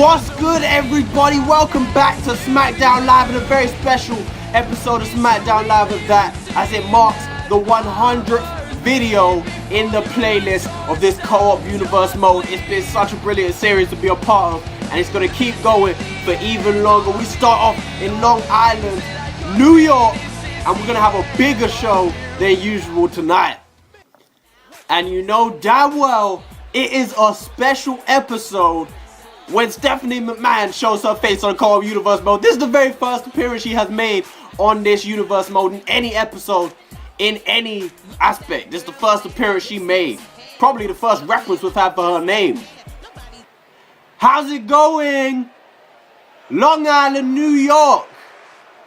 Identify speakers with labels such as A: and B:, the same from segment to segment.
A: What's good, everybody? Welcome back to Smackdown Live and a very special episode of Smackdown Live of that, as it marks the 100th video in the playlist of this co-op universe mode. It's been such a brilliant series to be a part of, and it's going to keep going for even longer. We start off in Long Island, New York, and we're going to have a bigger show than usual tonight. And you know damn well it is a special episode when Stephanie McMahon shows her face on co-op universe mode. This is the very first appearance she has made on this universe mode in any episode, in any aspect. This is the first appearance she made. Probably the first reference we've had for her name. How's it going? Long Island, New York.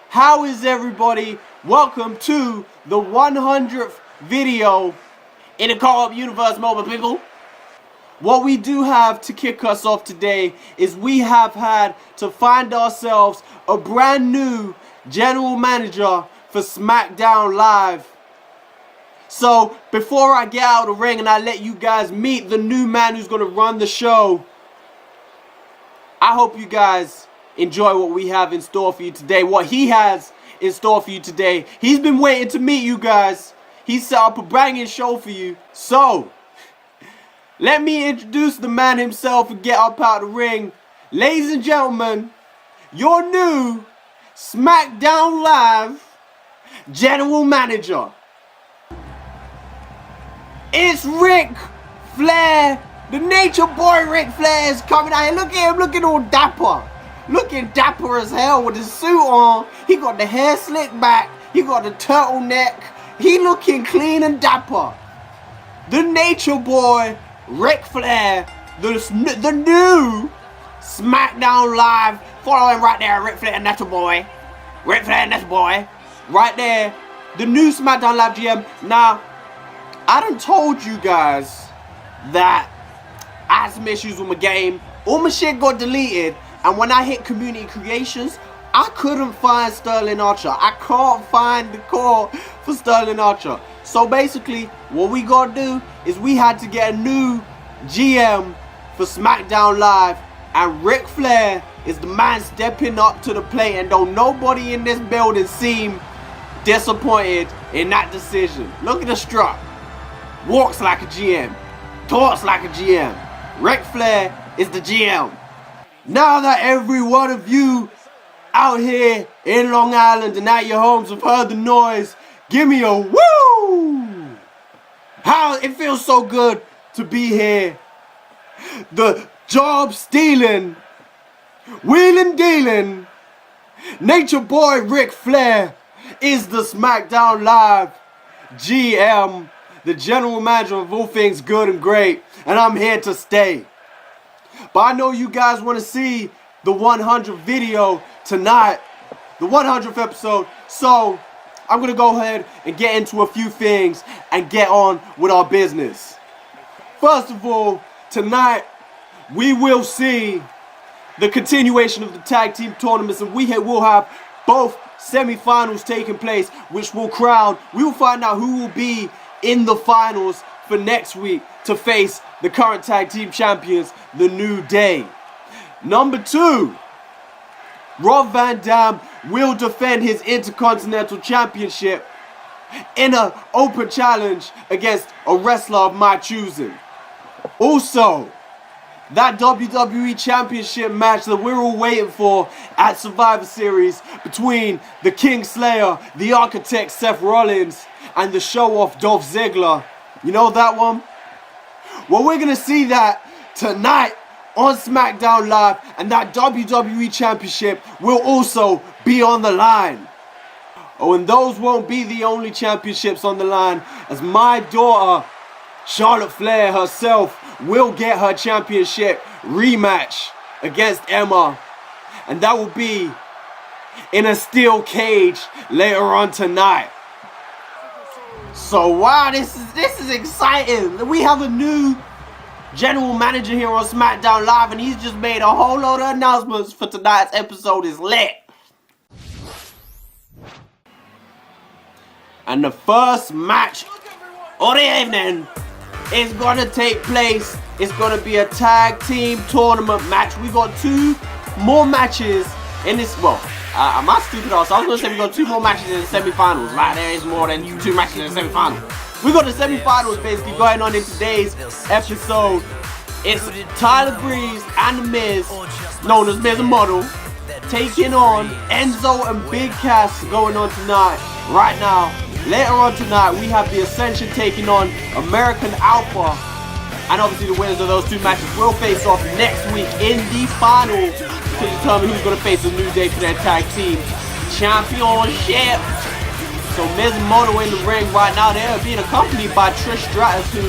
A: How is everybody? Welcome to the 100th video in the co-op universe mode, people. What we do have to kick us off today is we have had to find ourselves a brand new general manager for Smackdown Live. So before I get out of the ring and I let you guys meet the new man who's going to run the show, I hope you guys enjoy what we have in store for you today, what he has in store for you today. He's been waiting to meet you guys. He set up a banging show for you. So let me introduce the man himself and get up out of the ring. Ladies and gentlemen, your new Smackdown Live General Manager. It's Ric Flair. The Nature Boy Ric Flair is coming out here. Look at him looking all dapper. Looking dapper as hell with his suit on. He got the hair slicked back. He got the turtleneck. He looking clean and dapper. The Nature Boy Ric Flair, the new Smackdown Live. Follow him right there, Ric Flair and Nature Boy. Ric Flair and Nature Boy. Right there. The new Smackdown Live GM. Now, I done told you guys that I had some issues with my game. All my shit got deleted. And when I hit community creations, I couldn't find Sterling Archer. I can't find the core for Sterling Archer. So basically, what we gotta do is we had to get a new GM for Smackdown Live, and Ric Flair is the man stepping up to the plate, and don't nobody in this building seem disappointed in that decision. Look at the strut. Walks like a GM. Talks like a GM. Ric Flair is the GM. Now that every one of you out here in Long Island and at your homes have heard the noise, give me a woo! How it feels so good to be here. The job stealing, wheeling dealing, Nature Boy Ric Flair is the Smackdown Live GM, the general manager of all things good and great, and I'm here to stay. But I know you guys want to see the 100th video tonight, the 100th episode, so I'm going to go ahead and get into a few things and get on with our business. First of all, tonight we will see the continuation of the tag team tournaments, and we will have both semi-finals taking place, which will we will find out who will be in the finals for next week to face the current tag team champions, The New Day. Number 2, Rob Van Dam will defend his Intercontinental Championship in an open challenge against a wrestler of my choosing. Also, that WWE Championship match that we're all waiting for at Survivor Series between the Kingslayer, the Architect Seth Rollins, and the show-off Dolph Ziggler. You know that one? Well, we're going to see that tonight on Smackdown Live, and that WWE Championship will also be on the line. Oh, and those won't be the only championships on the line, as my daughter, Charlotte Flair herself, will get her championship rematch against Emma, and that will be in a steel cage later on tonight. So wow, this is exciting. We have a new general manager here on Smackdown Live, and he's just made a whole load of announcements for tonight's episode. Is lit. And the first match of the evening is gonna take place It's going to be a tag team tournament match. We got 2 more matches in this. Well, am I stupid also? I was going to say we got 2 more matches in the semi-finals. Like, there is more than 2 matches in the semi-finals. We got the semi-finals basically going on in today's episode. It's Tyler Breeze and The Miz, known as Miz Model, taking on Enzo and Big Cass going on tonight. Right now, later on tonight, we have the Ascension taking on American Alpha. And obviously the winners of those 2 matches will face off next week in the final to determine who's going to face the New Day for their tag team championship. So Miz and Moto in the ring right now. They are being accompanied by Trish Stratus, who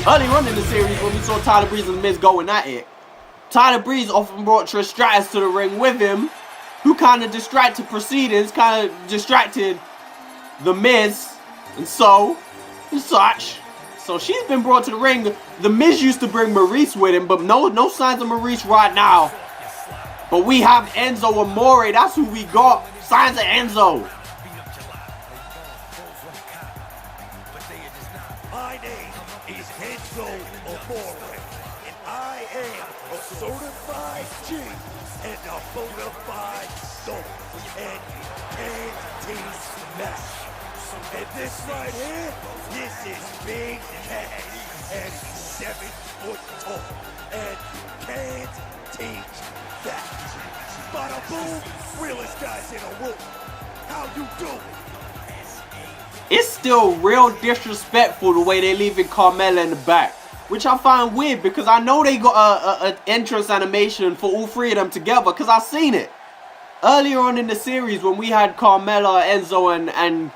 A: earlier on in the series when we saw Tyler Breeze and The Miz going at it, Tyler Breeze often brought Trish Stratus to the ring with him, who kind of distracted proceedings, kind of distracted The Miz, and such. So she's been brought to the ring. The Miz used to bring Maurice with him, but no signs of Maurice right now. But we have Enzo Amore. That's who we got. Signs of Enzo.
B: My name is Enzo Amore, and I am a certified G and a bona fide soul, and you can't teach that. And this right here, this is Big Cass, and he's 7 foot tall, and you can't teach that. Bada boom, realest guys in a room. How you doing?
A: It's still real disrespectful the way they're leaving Carmella in the back, which I find weird because I know they got an entrance animation for all 3 of them together because I've seen it. Earlier on in the series when we had Carmella, Enzo, and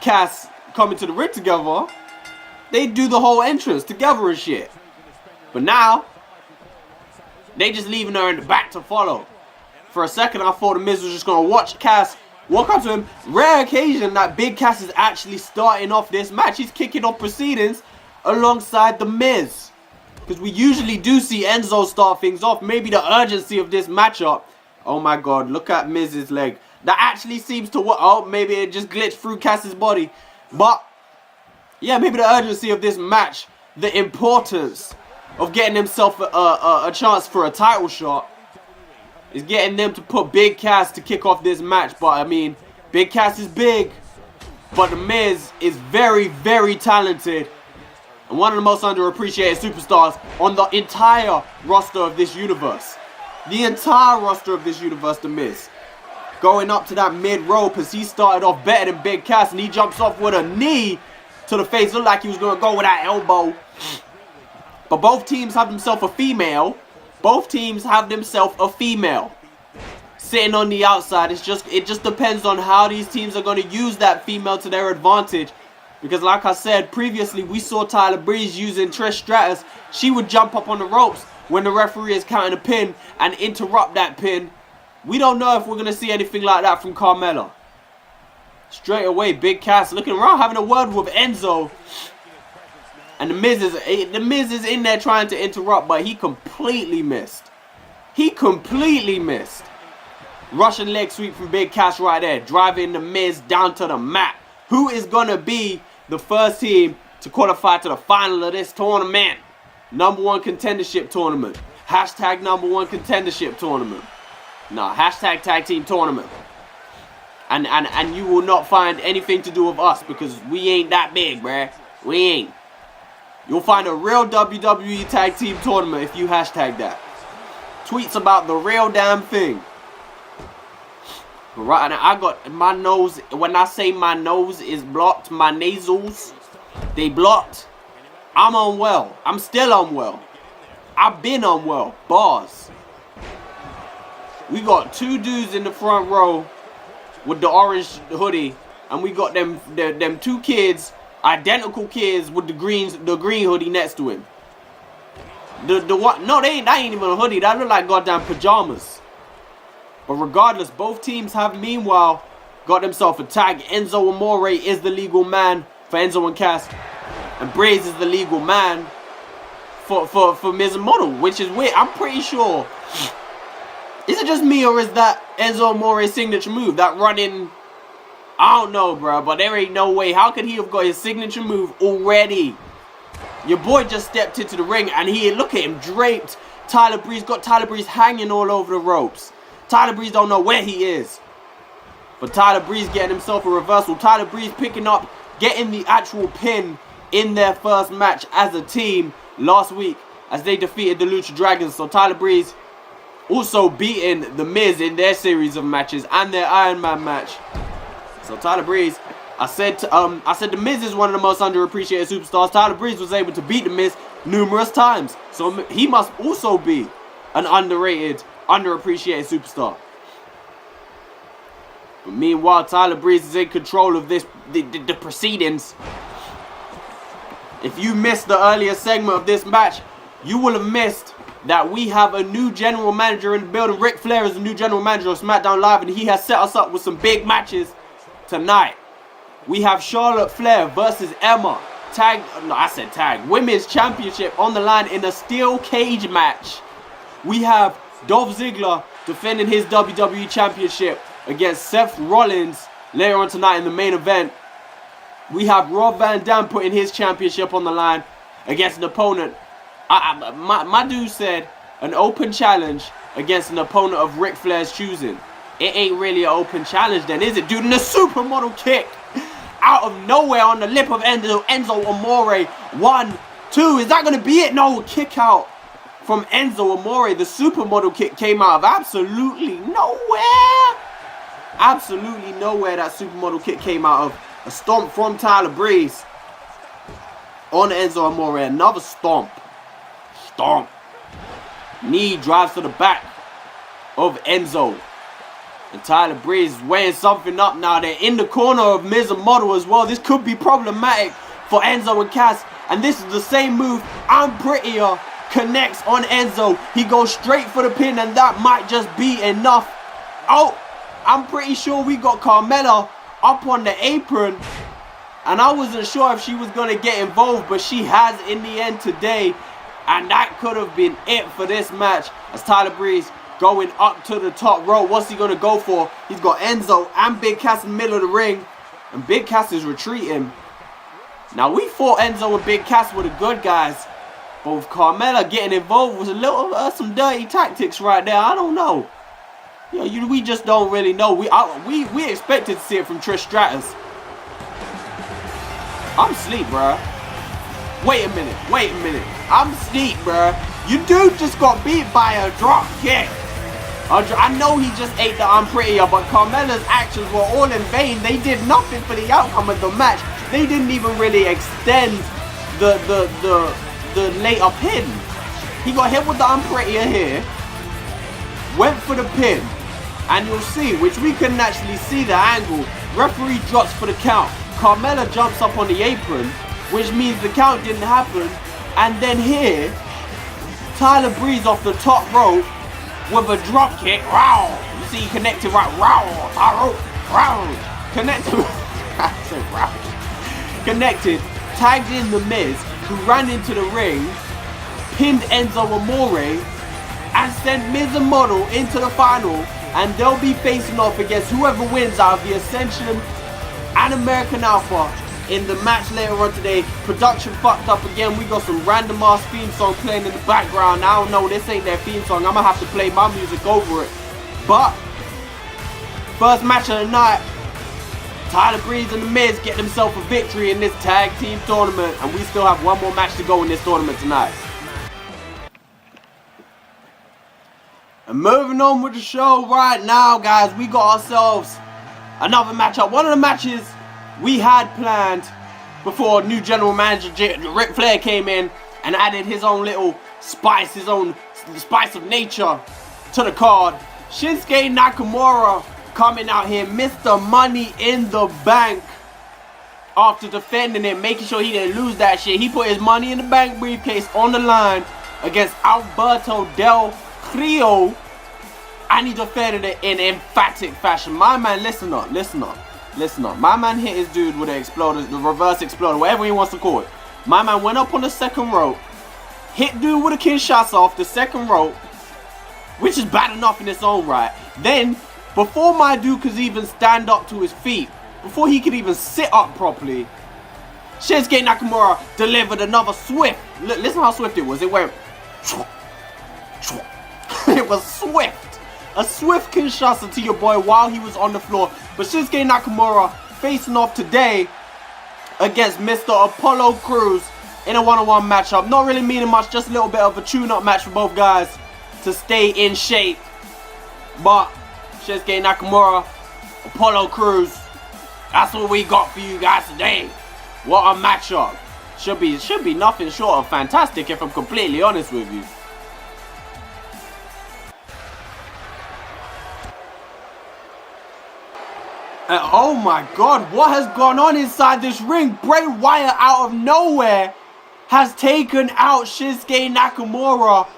A: Cass coming to the ring together, they do the whole entrance together and shit. But now, they just leaving her in the back to follow. For a second, I thought The Miz was just going to watch Cass walk up to him. Rare occasion that Big Cass is actually starting off this match. He's kicking off proceedings alongside The Miz. Because we usually do see Enzo start things off. Maybe the urgency of this matchup. Oh my god, look at Miz's leg. That actually seems to work. Oh, maybe it just glitched through Cass's body. But, yeah, maybe the urgency of this match, the importance of getting himself a chance for a title shot, is getting them to put Big Cass to kick off this match. But, I mean, Big Cass is big, but The Miz is very, very talented. And one of the most underappreciated superstars on the entire roster of this universe. The entire roster of this universe, The Miz. Going up to that mid-rope as he started off better than Big Cass, and he jumps off with a knee to the face. Looked like he was going to go with that elbow. But both teams have themselves a female. Both teams have themselves a female sitting on the outside. It just depends on how these teams are going to use that female to their advantage. Because like I said previously, we saw Tyler Breeze using Trish Stratus. She would jump up on the ropes when the referee is counting a pin and interrupt that pin. We don't know if we're going to see anything like that from Carmella. Straight away, Big Cass looking around, having a word with Enzo. And The Miz is in there trying to interrupt, but he completely missed. He completely missed. Russian leg sweep from Big Cass right there, driving The Miz down to the mat. Who is going to be the first team to qualify to the final of this tournament? #1 contendership tournament. Hashtag #1 contendership tournament. Nah, hashtag tag team tournament. And you will not find anything to do with us because we ain't that big, bruh. We ain't. You'll find a real WWE tag team tournament if you hashtag that. Tweets about the real damn thing. But right now, I got my nose. When I say my nose is blocked, my nasals, they blocked. I'm unwell. I'm still unwell. I've been unwell. Bars. We got 2 dudes in the front row with the orange hoodie, and we got them 2 kids, identical kids with the green hoodie next to him. The what? No, that ain't even a hoodie. That look like goddamn pajamas. But regardless, both teams have meanwhile got themselves a tag. Enzo Amore is the legal man for Enzo and Cass, and Breeze is the legal man for Miz and Model, which is weird. I'm pretty sure. Is it just me, or is that Enzo Amore's signature move? That running, I don't know, bro. But there ain't no way. How could he have got his signature move already? Your boy just stepped into the ring and look at him draped. Tyler Breeze got Tyler Breeze hanging all over the ropes. Tyler Breeze don't know where he is. But Tyler Breeze getting himself a reversal. Tyler Breeze picking up, getting the actual pin in their first match as a team last week as they defeated the Lucha Dragons. So Tyler Breeze also beating The Miz in their series of matches and their Iron Man match. So Tyler Breeze, I said The Miz is one of the most underappreciated superstars. Tyler Breeze was able to beat The Miz numerous times. So he must also be an underrated, underappreciated superstar. But meanwhile, Tyler Breeze is in control of the proceedings. If you missed the earlier segment of this match, you will have missed that we have a new general manager in the building. Ric Flair is the new general manager of Smackdown Live, and he has set us up with some big matches tonight. We have Charlotte Flair versus Emma. Women's Championship on the line in a steel cage match. We have Dolph Ziggler defending his WWE Championship against Seth Rollins later on tonight in the main event. We have Rob Van Dam putting his championship on the line against an opponent. My dude said an open challenge against an opponent of Ric Flair's choosing. It ain't really an open challenge then, is it, dude? And the supermodel kick out of nowhere on the lip of Enzo Amore. 1, 2, is that going to be it? No, kick out from Enzo Amore. The supermodel kick came out of absolutely nowhere. Absolutely nowhere that supermodel kick came out of. A stomp from Tyler Breeze on Enzo Amore. Another stomp. Knee drives to the back of Enzo. And Tyler Breeze is weighing something up now. They're in the corner of Miz and Model as well. This could be problematic for Enzo and Cass. And this is the same move. I'm Prettier connects on Enzo. He goes straight for the pin, and that might just be enough. Oh, I'm pretty sure we got Carmella up on the apron. And I wasn't sure if she was going to get involved, but she has in the end today. And that could have been it for this match. As Tyler Breeze going up to the top rope. What's he going to go for? He's got Enzo and Big Cass in the middle of the ring. And Big Cass is retreating. Now, we thought Enzo and Big Cass were the good guys. But with Carmella getting involved was a little some dirty tactics right there. I don't know. We just don't really know. We expected to see it from Trish Stratus. I'm asleep, bruh. Wait a minute. I'm asleep, bruh. You dude just got beat by a drop kick. I know he just ate the I'm Prettier, but Carmella's actions were all in vain. They did nothing for the outcome of the match. They didn't even really extend the later pin. He got hit with the I'm Prettier here. Went for the pin. And you'll see, which we couldn't actually see the angle. Referee drops for the count. Carmella jumps up on the apron, which means the count didn't happen. And then here, Tyler Breeze off the top rope with a drop kick. Wow! You see, he connected right. Wow! Connected. Connected. Tagged in The Miz, who ran into the ring, pinned Enzo Amore, and sent Miz and Model into the final. And they'll be facing off against whoever wins out of the Ascension and American Alpha in the match later on today. Production fucked up again. We got some random ass theme song playing in the background. I don't know, this ain't their theme song. I'm gonna have to play my music over it. But first match of the night, Tyler Breeze and The Miz get themselves a victory in this tag team tournament. And we still have one more match to go in this tournament tonight. And moving on with the show right now, guys, we got ourselves another matchup. One of the matches we had planned before new general manager Ric Flair came in and added his own little spice, the spice of nature to the card. Shinsuke Nakamura coming out here, Mr. Money in the Bank, after defending it, making sure he didn't lose that shit. He put his Money in the Bank briefcase on the line against Alberto Del Rio, and he defended it in emphatic fashion. My man, listen up. My man hit his dude with the exploder, the reverse exploder, whatever he wants to call it. My man went up on the second rope, hit dude with a Kinshasa off the second rope, which is bad enough in its own right. Then, before my dude could even stand up to his feet, before he could even sit up properly, Shinsuke Nakamura delivered another swift. Listen how swift it was. It went. It was swift. A swift Kinshasa to your boy while he was on the floor. But Shinsuke Nakamura facing off today against Mr. Apollo Crews in a one-on-one matchup. Not really meaning much, just a little bit of a tune-up match for both guys to stay in shape. But Shinsuke Nakamura, Apollo Crews, that's what we got for you guys today. What a matchup. Should be nothing short of fantastic, if I'm completely honest with you. And oh my god, what has gone on inside this ring? Bray Wyatt out of nowhere has taken out Shinsuke Nakamura.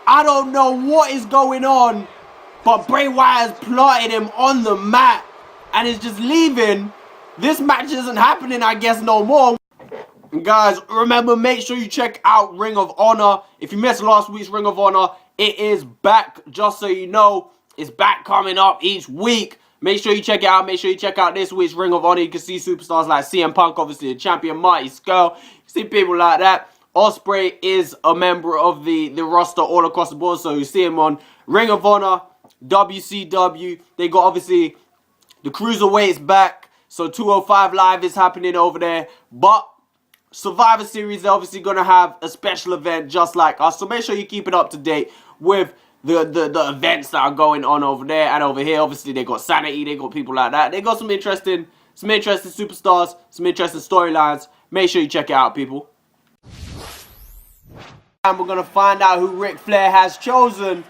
A: I don't know what is going on, but Bray Wyatt has plotted him on the mat and is just leaving. This match isn't happening, I guess, no more. And guys, remember, make sure you check out Ring of Honor. If you missed last week's Ring of Honor, it is back, just so you know. It's back coming up each week. Make sure you check it out. Make sure you check out this week's Ring of Honor. You can see superstars like CM Punk, obviously the champion, Marty Scurll. You see people like that. Ospreay is a member of the roster all across the board. So you see him on Ring of Honor, WCW. They got, obviously, the Cruiserweights back. So 205 Live is happening over there. But Survivor Series is obviously going to have a special event just like us. So make sure you keep it up to date with the events that are going on over there and over here. Obviously, they got Sanity, they got people like that. They got some interesting superstars, some interesting storylines. Make sure you check it out, people. And we're going to find out who Ric Flair has chosen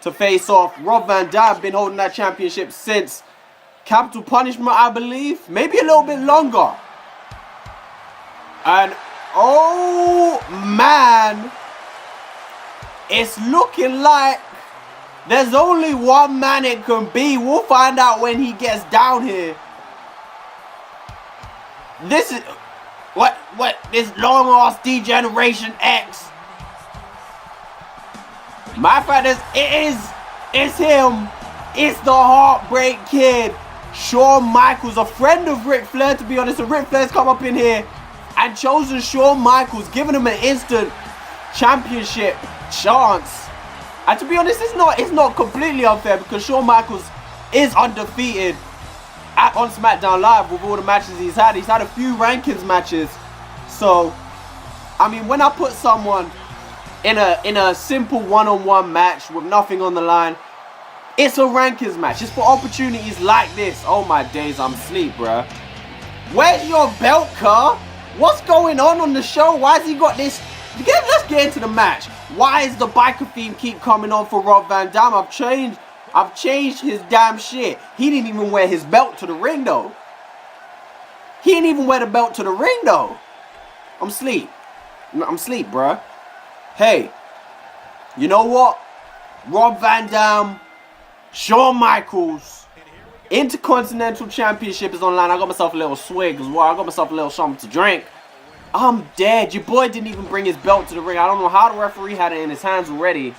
A: to face off. Rob Van Dam been holding that championship since Capital Punishment, I believe. Maybe a little bit longer. And, oh, man. It's looking like there's only one man it can be. We'll find out when he gets down here. This is... What? This long-ass D-Generation X. My fact is, it's him. It's the Heartbreak Kid. Shawn Michaels, a friend of Ric Flair, to be honest. And Ric Flair's come up in here and chosen Shawn Michaels, giving him an instant championship chance. And to be honest, it's not completely unfair, because Shawn Michaels is undefeated on Smackdown Live with all the matches he's had. He's had a few rankings matches. So, I mean, when I put someone in a simple one-on-one match with nothing on the line, it's a rankings match. It's for opportunities like this. Oh my days, I'm asleep, bruh. Where's your belt, car? What's going on the show? Why has he got this? Let's get into the match. Why is the biker theme keep coming on for Rob Van Dam? I've changed his damn shit. He didn't even wear his belt to the ring, though. He didn't even wear the belt to the ring, though. I'm asleep, bruh. Hey, you know what? Rob Van Dam, Shawn Michaels, Intercontinental Championship is online. I got myself a little swig as well. I got myself a little something to drink. I'm dead. Your boy didn't even bring his belt to the ring. I don't know how the referee had it in his hands already.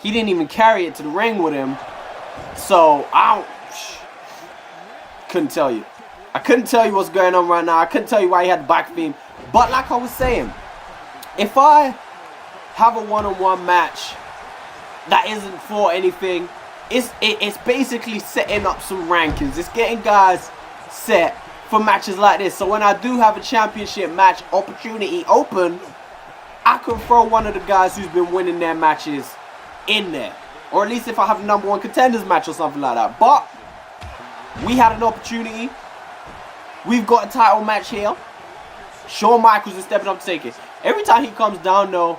A: He didn't even carry it to the ring with him. So, couldn't tell you. I couldn't tell you what's going on right now. I couldn't tell you why he had the back theme. But like I was saying, if I have a one-on-one match that isn't for anything, it's basically setting up some rankings. It's getting guys set for matches like this. So when I do have a championship match opportunity open, I can throw one of the guys who's been winning their matches in there. Or at least if I have a #1 contenders match or something like that. But we had an opportunity. We've got a title match here. Shawn Michaels is stepping up to take it. Every time he comes down, though,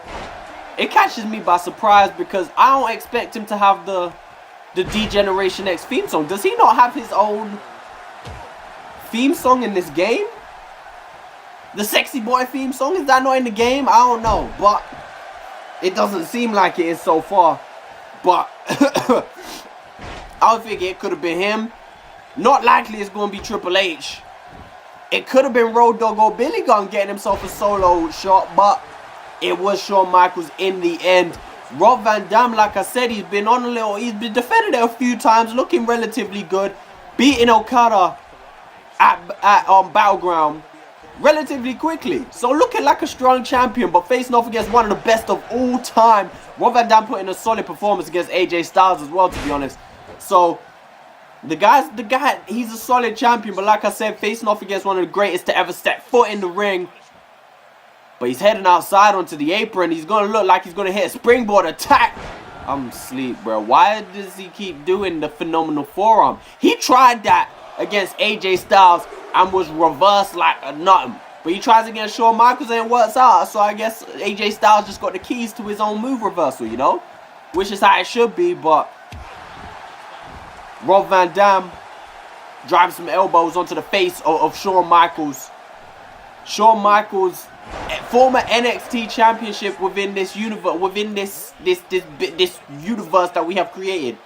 A: it catches me by surprise, because I don't expect him to have the D-Generation X theme song. Does he not have his own theme song in this game? The Sexy Boy theme song, is that not in the game? I don't know, but it doesn't seem like it is so far. But I would think it could have been him. Not likely it's going to be Triple H. It could have been Road Dogg or Billy Gunn getting himself a solo shot, but it was Shawn Michaels in the end. Rob Van Dam, like I said, he's been defended it a few times, looking relatively good, beating Okada at Battleground. relatively quickly. So looking like a strong champion, but facing off against one of the best of all time. Rob Van Dam put in a solid performance against AJ Styles as well, to be honest. So the guy, he's a solid champion, but like I said, facing off against one of the greatest to ever step foot in the ring. But he's heading outside onto the apron. He's going to look like he's going to hit a springboard attack. I'm asleep, bro. Why does he keep doing the phenomenal forearm? He tried that against AJ Styles and was reversed like a nothing. But he tries against Shawn Michaels and it works out. So I guess AJ Styles just got the keys to his own move reversal, you know? Which is how it should be, but Rob Van Dam drives some elbows onto the face of Shawn Michaels. Shawn Michaels, former NXT championship within this universe, within this universe that we have created.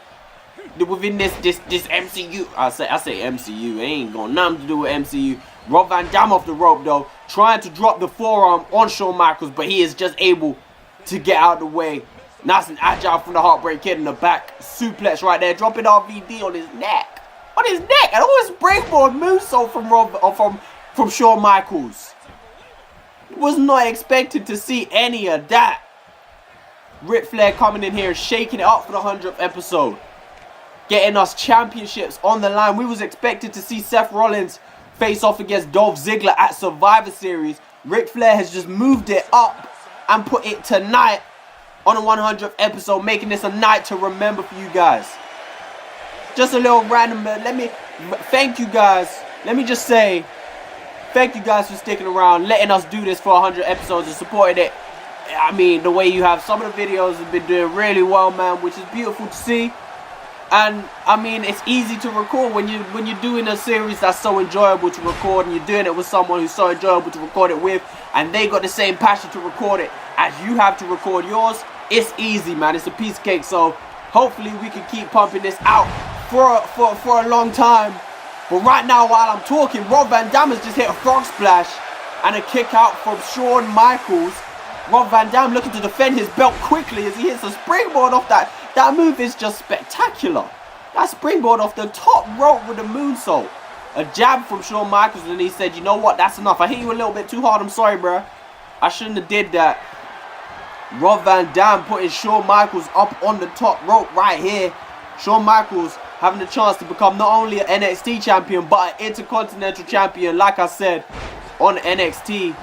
A: Within this MCU, I say MCU, it ain't got nothing to do with MCU. Rob Van Dam off the rope though, trying to drop the forearm on Shawn Michaels, but he is just able to get out of the way. Nice and agile from the Heartbreak Kid in the back. Suplex right there, dropping RVD on his neck. On his neck, and always springboard moonsault from Shawn Michaels. Was not expected to see any of that. Ric Flair coming in here and shaking it up for the 100th episode. Getting us championships on the line. We was expected to see Seth Rollins face off against Dolph Ziggler at Survivor Series. Ric Flair has just moved it up and put it tonight on the 100th episode, making this a night to remember for you guys. Just a little random, but thank you guys. Let me just say, thank you guys for sticking around, letting us do this for 100 episodes and supporting it. I mean, the way you have some of the videos have been doing really well, man, which is beautiful to see. And I mean, it's easy to record when you're doing a series that's so enjoyable to record, and you're doing it with someone who's so enjoyable to record it with, and they got the same passion to record it as you have to record yours. It's easy, man. It's a piece of cake. So hopefully we can keep pumping this out for a long time. But right now, while I'm talking, Rob Van Dam has just hit a frog splash and a kick out from Shawn Michaels. Rob Van Dam looking to defend his belt quickly as he hits a springboard off that. That move is just spectacular. That springboard off the top rope with a moonsault. A jab from Shawn Michaels, and he said, you know what, that's enough. I hit you a little bit too hard, I'm sorry, bro. I shouldn't have did that. Rob Van Dam putting Shawn Michaels up on the top rope right here. Shawn Michaels having the chance to become not only an NXT champion, but an Intercontinental champion, like I said, on NXT.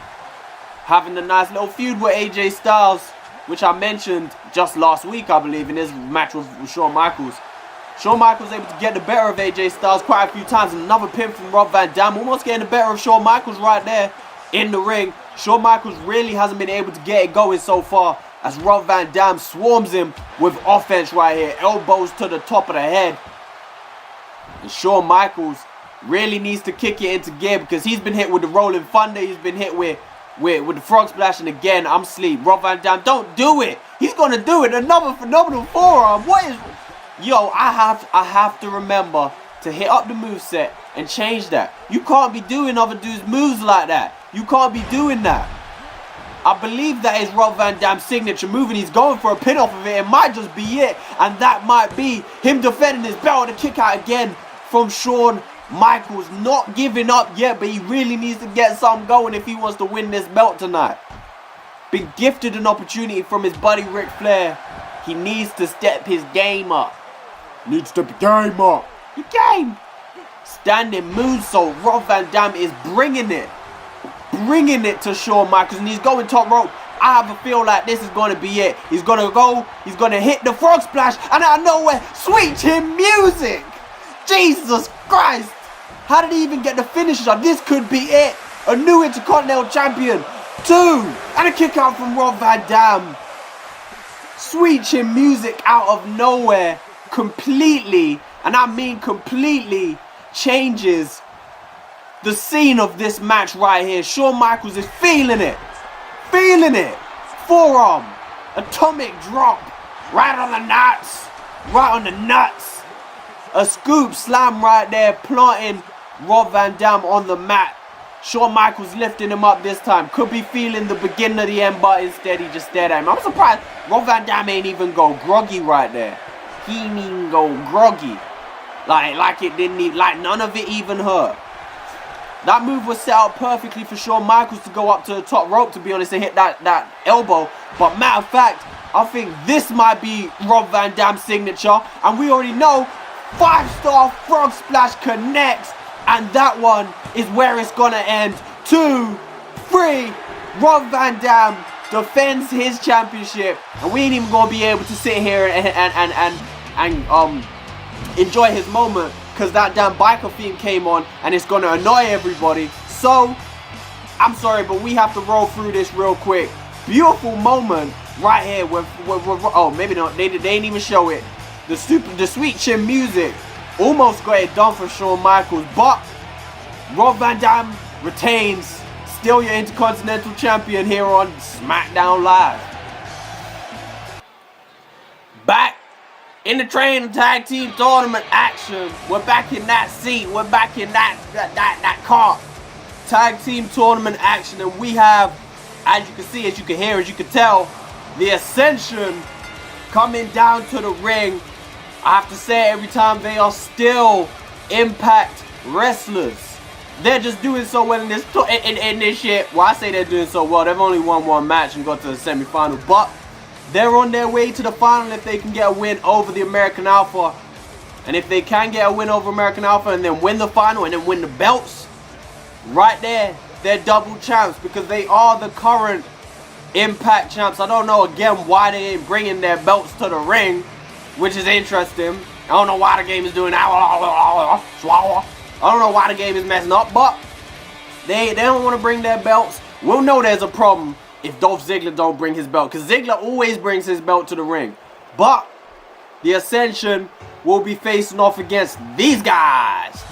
A: Having a nice little feud with AJ Styles, which I mentioned just last week, I believe, in his match with Shawn Michaels. Shawn Michaels able to get the better of AJ Styles quite a few times. Another pin from Rob Van Dam, almost getting the better of Shawn Michaels right there in the ring. Shawn Michaels really hasn't been able to get it going so far, as Rob Van Dam swarms him with offense right here. Elbows to the top of the head. And Shawn Michaels really needs to kick it into gear, because he's been hit with the Rolling Thunder. He's been hit with the frog splash, and again, I'm asleep. Rob Van Dam, don't do it. He's going to do it. Another phenomenal forearm. What is... Yo, I have to remember to hit up the moveset and change that. You can't be doing other dudes' moves like that. You can't be doing that. I believe that is Rob Van Dam's signature move, and he's going for a pin off of it. It might just be it, and that might be him defending his belt. And a kick out again from Shawn Michaels. Not giving up yet, but he really needs to get something going if he wants to win this belt tonight. Been gifted an opportunity from his buddy Ric Flair. He needs to step his game up. Needs to step the game up. The game. Standing moonsault. Rob Van Dam is bringing it. Bringing it to Shawn Michaels, and he's going top rope. I have a feel like this is going to be it. He's going to go. He's going to hit the frog splash, and out of nowhere, sweet chin music. Jesus Christ. How did he even get the finisher? This could be it. A new Intercontinental Champion. 2. And a kick out from Rob Van Dam. Sweet chin music out of nowhere. Completely, and I mean completely, changes the scene of this match right here. Shawn Michaels is feeling it. Feeling it. Forearm. Atomic drop. Right on the nuts. Right on the nuts. A scoop slam right there, planting Rob Van Dam on the mat. Shawn Michaels lifting him up this time. Could be feeling the beginning of the end, but instead he just stared at him. I'm surprised Rob Van Dam ain't even go groggy right there. He didn't even go groggy. Like it didn't even, like none of it even hurt. That move was set up perfectly for Shawn Michaels to go up to the top rope, to be honest, and hit that elbow. But matter of fact, I think this might be Rob Van Dam's signature. And we already know 5-star frog splash connects. And that one is where it's going to end. 2, 3, Rob Van Dam defends his championship. And we ain't even going to be able to sit here and enjoy his moment, because that damn biker theme came on and it's going to annoy everybody. So, I'm sorry, but we have to roll through this real quick. Beautiful moment right here with oh, maybe not, they didn't even show it. The sweet chin music almost got it done for Shawn Michaels, but Rob Van Dam retains, still your Intercontinental Champion here on Smackdown Live. Back in the training tag team tournament action. We're back in that seat. We're back in that car. Tag team tournament action. And we have, as you can see, as you can hear, as you can tell, the Ascension coming down to the ring. I have to say, every time, they are still Impact wrestlers. They're just doing so well in this shit. Well, I say they're doing so well. They've only won one match and got to the semi-final. But they're on their way to the final if they can get a win over the American Alpha. And if they can get a win over American Alpha and then win the final and then win the belts, right there, they're double champs, because they are the current Impact champs. I don't know, again, why they ain't bringing their belts to the ring, which is interesting. I don't know why the game is doing that. I don't know why the game is messing up, but they don't want to bring their belts. We'll know there's a problem if Dolph Ziggler don't bring his belt, because Ziggler always brings his belt to the ring. But the Ascension will be facing off against these guys.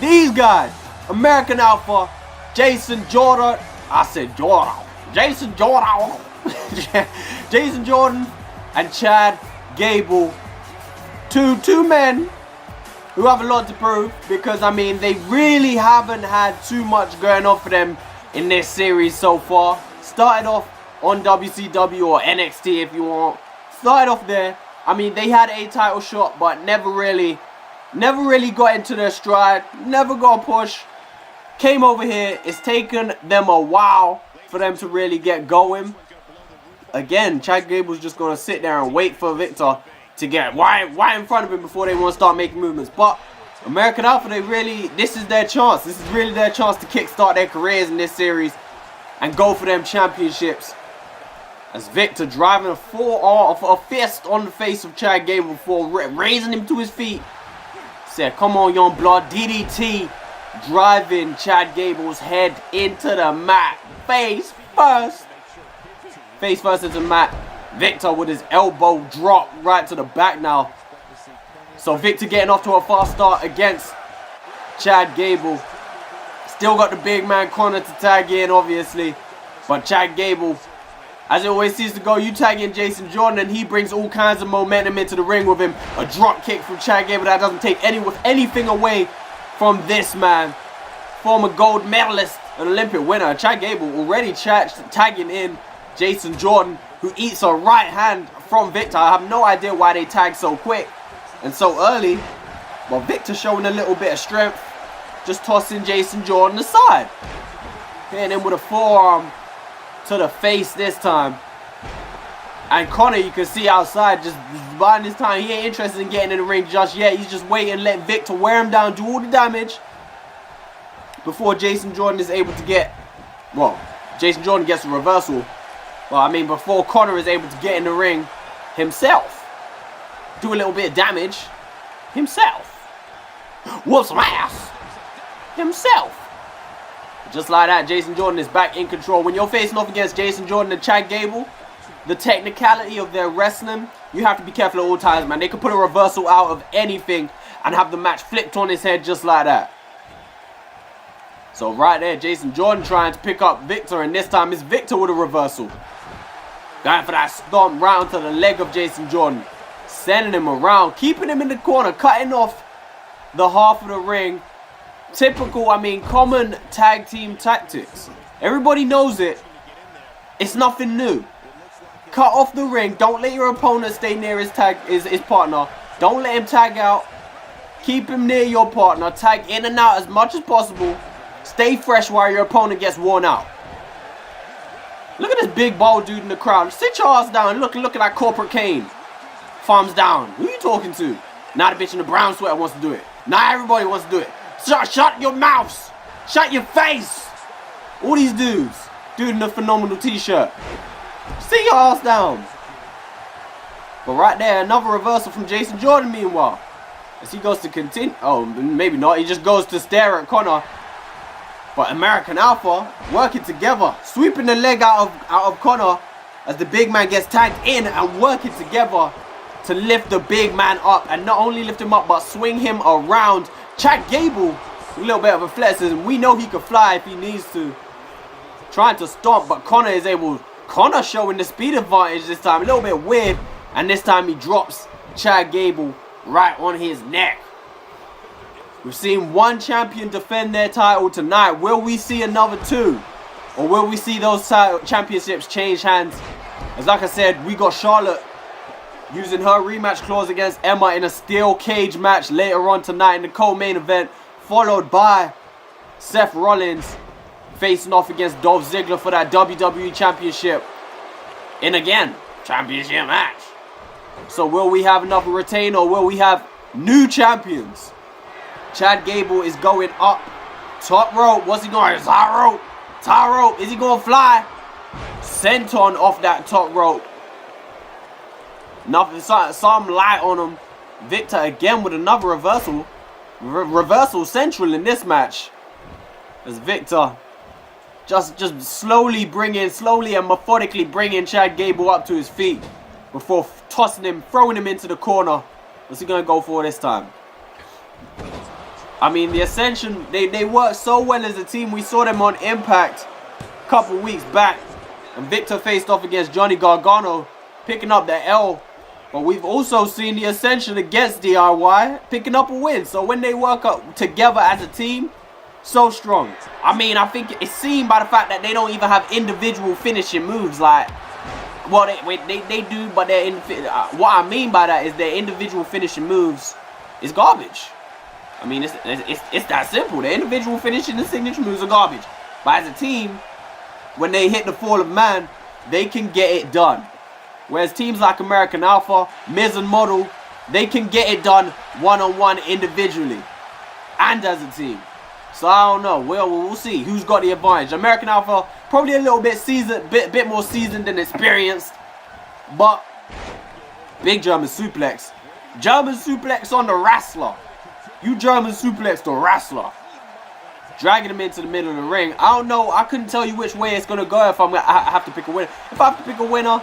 A: American Alpha, Jason Jordan. I said Jordan. Jason Jordan. Jason Jordan and Chad Gable. Two men who have a lot to prove, because, I mean, they really haven't had too much going on for them in this series so far. Started off on WCW or NXT if you want. Started off there. I mean, they had a title shot, but never really got into their stride. Never got a push. Came over here. It's taken them a while for them to really get going. Again, Chad Gable's just going to sit there and wait for Victor to get right in front of him before they want to start making movements. But American Alpha, this is their chance. This is really their chance to kickstart their careers in this series and go for them championships. As Victor driving a fist on the face of Chad Gable before raising him to his feet. Said, come on, young blood. DDT driving Chad Gable's head into the mat. Face first into the mat. Victor with his elbow drop right to the back now. So Victor getting off to a fast start against Chad Gable. Still got the big man corner to tag in, obviously. But Chad Gable, as it always seems to go, you tag in Jason Jordan and he brings all kinds of momentum into the ring with him. A drop kick from Chad Gable that doesn't take anything away from this man. Former gold medalist and Olympic winner. Chad Gable already tagging in Jason Jordan, who eats a right hand from Victor. I have no idea why they tag so quick and so early. But Victor showing a little bit of strength. Just tossing Jason Jordan aside. Hitting him with a forearm to the face this time. And Connor, you can see outside, just biding his time. He ain't interested in getting in the ring just yet. He's just waiting, letting Victor wear him down, do all the damage before Jason Jordan is able to get, well, Jason Jordan gets a reversal. Well, I mean, before Connor is able to get in the ring himself, do a little bit of damage himself, whoop some ass himself. Just like that, Jason Jordan is back in control. When you're facing off against Jason Jordan and Chad Gable, the technicality of their wrestling, you have to be careful at all times, man. They could put a reversal out of anything and have the match flipped on his head just like that. So right there, Jason Jordan trying to pick up Victor, and this time it's Victor with a reversal. Going for that stomp round to the leg of Jason Jordan. Sending him around, keeping him in the corner, cutting off the half of the ring. Typical, I mean, common tag team tactics. Everybody knows it. It's nothing new. Cut off the ring. Don't let your opponent stay near his partner. Don't let him tag out. Keep him near your partner. Tag in and out as much as possible. Stay fresh while your opponent gets worn out. Look at this big bald dude in the crowd. Sit your ass down. Look at that corporate cane. Thumbs down. Who you talking to? Now the bitch in the brown sweater wants to do it. Now everybody wants to do it. Shut your mouths. Shut your face. All these dudes. Dude in a phenomenal t-shirt. Sit your ass down. But right there, another reversal from Jason Jordan meanwhile. As he goes to continue. Oh, maybe not. He just goes to stare at Conor. But American Alpha working together. Sweeping the leg out of Conor as the big man gets tagged in and working together to lift the big man up. And not only lift him up, but swing him around. Chad Gable, a little bit of athleticism. We know he can fly if he needs to. Trying to stomp, but Conor is able. Conor showing the speed advantage this time. A little bit weird. And this time he drops Chad Gable right on his neck. We've seen one champion defend their title tonight. Will we see another two? Or will we see those championships change hands? As like I said, we got Charlotte using her rematch clause against Emma in a steel cage match later on tonight in the co-main event. Followed by Seth Rollins facing off against Dolph Ziggler for that WWE Championship. In again, championship match. So will we have another retain or will we have new champions? Chad Gable is going up. Top rope. What's he going? Tie rope. Tie rope. Is he going to fly? Senton off that top rope. Nothing. Some light on him. Victor again with another reversal. Reversal central in this match. As Victor just slowly and methodically bringing Chad Gable up to his feet before tossing him, throwing him into the corner. What's he going to go for this time? I mean, the Ascension, they work so well as a team. We saw them on Impact a couple weeks back. And Victor faced off against Johnny Gargano, picking up the L. But we've also seen the Ascension against DIY, picking up a win. So when they work up together as a team, so strong. I mean, I think it's seen by the fact that they don't even have individual finishing moves. Like, well, they do, but they're what I mean by that is their individual finishing moves is garbage. I mean, it's that simple. The individual finishing and signature moves are garbage. But as a team, when they hit the fall of man, they can get it done. Whereas teams like American Alpha, Miz and Model, they can get it done one-on-one individually and as a team. So I don't know. We'll see who's got the advantage. American Alpha probably a little bit seasoned, bit more seasoned and experienced. But big German suplex. German suplex on the wrestler. You German suplex the wrestler. Dragging him into the middle of the ring. I don't know. I couldn't tell you which way it's going to go if I have to pick a winner. If I have to pick a winner,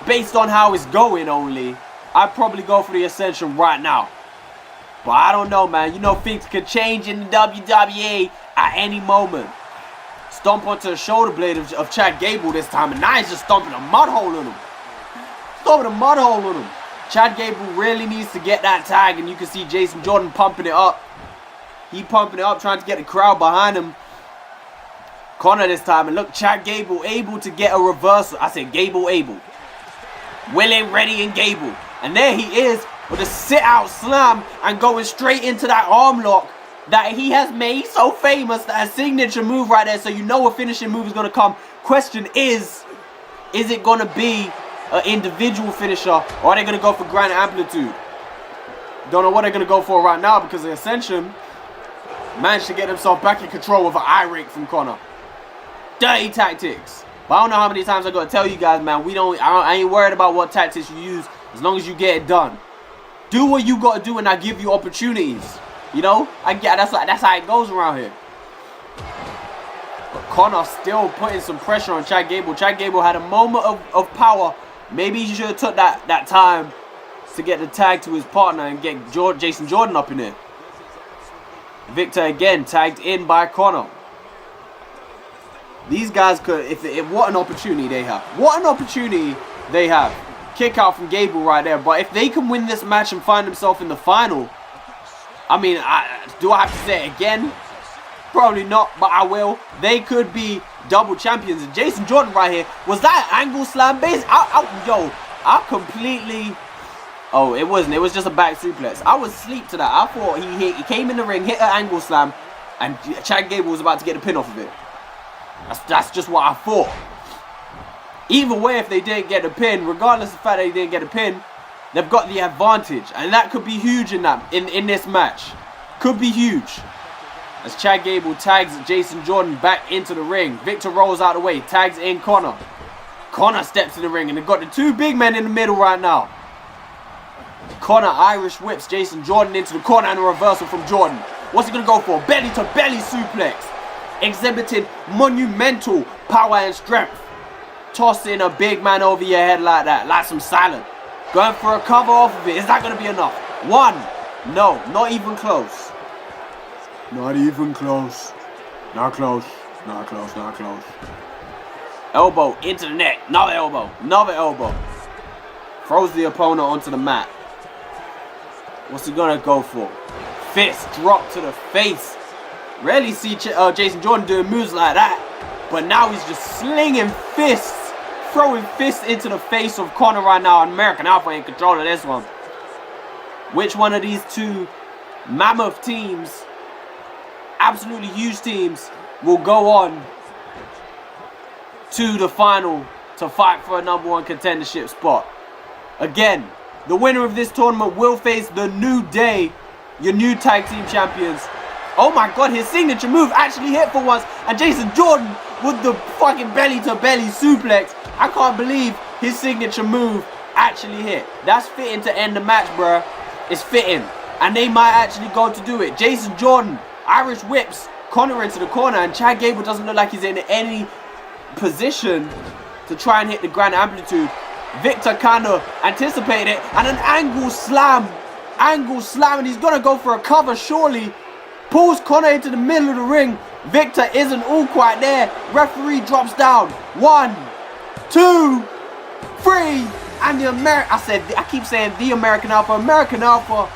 A: based on how it's going only, I'd probably go for the Ascension right now. But I don't know, man. You know, things could change in the WWE at any moment. Stomp onto the shoulder blade of Chad Gable this time. And now he's just stomping a mud hole in him. Stomping a mud hole in him. Chad Gable really needs to get that tag. And you can see Jason Jordan pumping it up. He pumping it up, trying to get the crowd behind him. Conor this time. And look, Chad Gable able to get a reversal. I said Gable able. Willing, ready, and Gable. And there he is with a sit-out slam and going straight into that arm lock that he has made so famous. That a signature move right there. So you know a finishing move is going to come. Question is it going to be an individual finisher or are they going to go for grand amplitude? Don't know what they're going to go for right now because the Ascension managed to get himself back in control with an eye rake from Conor. Dirty tactics. But I don't know how many times I got to tell you guys, man. I ain't worried about what tactics you use as long as you get it done. Do what you got to do and I give you opportunities. You know? That's how it goes around here. But Conor still putting some pressure on Chad Gable. Chad Gable had a moment of power. Maybe he should have took that time to get the tag to his partner and get Jason Jordan up in there. Victor again tagged in by Conor. These guys could, if what an opportunity they have. What an opportunity they have. Kick out from Gable right there. But if they can win this match and find themselves in the final, I mean, do I have to say it again? Probably not, but I will. They could be double champions. And Jason Jordan right here, was that an angle slam base? I completely... Oh, it wasn't. It was just a back suplex. I was asleep to that. I thought he came in the ring, hit an angle slam, And Chad Gable was about to get the pin off of it. That's just what I thought. Either way, if they didn't get the pin, regardless of the fact that they didn't get a pin, they've got the advantage. And that could be huge in this match. Could be huge. As Chad Gable tags Jason Jordan back into the ring. Victor rolls out of the way, tags in Connor. Connor steps in the ring, and they've got the two big men in the middle right now. Connor Irish whips Jason Jordan into the corner and a reversal from Jordan. What's he going to go for? Belly to belly suplex. Exhibiting monumental power and strength. Tossing a big man over your head like that, like some salad. Going for a cover off of it. Is that going to be enough? One. No, not even close. Not even close. Not close. Not close. Not close. Elbow into the neck. Another elbow. Another elbow. Throws the opponent onto the mat. What's he going to go for? Fist drop to the face. Rarely see Jason Jordan doing moves like that. But now he's just slinging fists. Throwing fists into the face of Connor right now. American Alpha in control of this one. Which one of these two mammoth teams, absolutely huge teams, will go on to the final to fight for a #1 contendership spot? Again, the winner of this tournament will face the New Day, your new tag team champions. Oh my god, his signature move actually hit for once. And Jason Jordan with the fucking belly to belly suplex. I can't believe his signature move actually hit. That's fitting to end the match, bruh. It's fitting. And they might actually go to do it. Jason Jordan, Irish whips Connor into the corner. And Chad Gable doesn't look like he's in any position to try and hit the grand amplitude. Victor kind of anticipated it. And an angle slam. Angle slam. And he's going to go for a cover, surely. Pulls Connor into the middle of the ring. Victor isn't all quite there. Referee drops down. 1, 2, 3. And I keep saying the American Alpha. American Alpha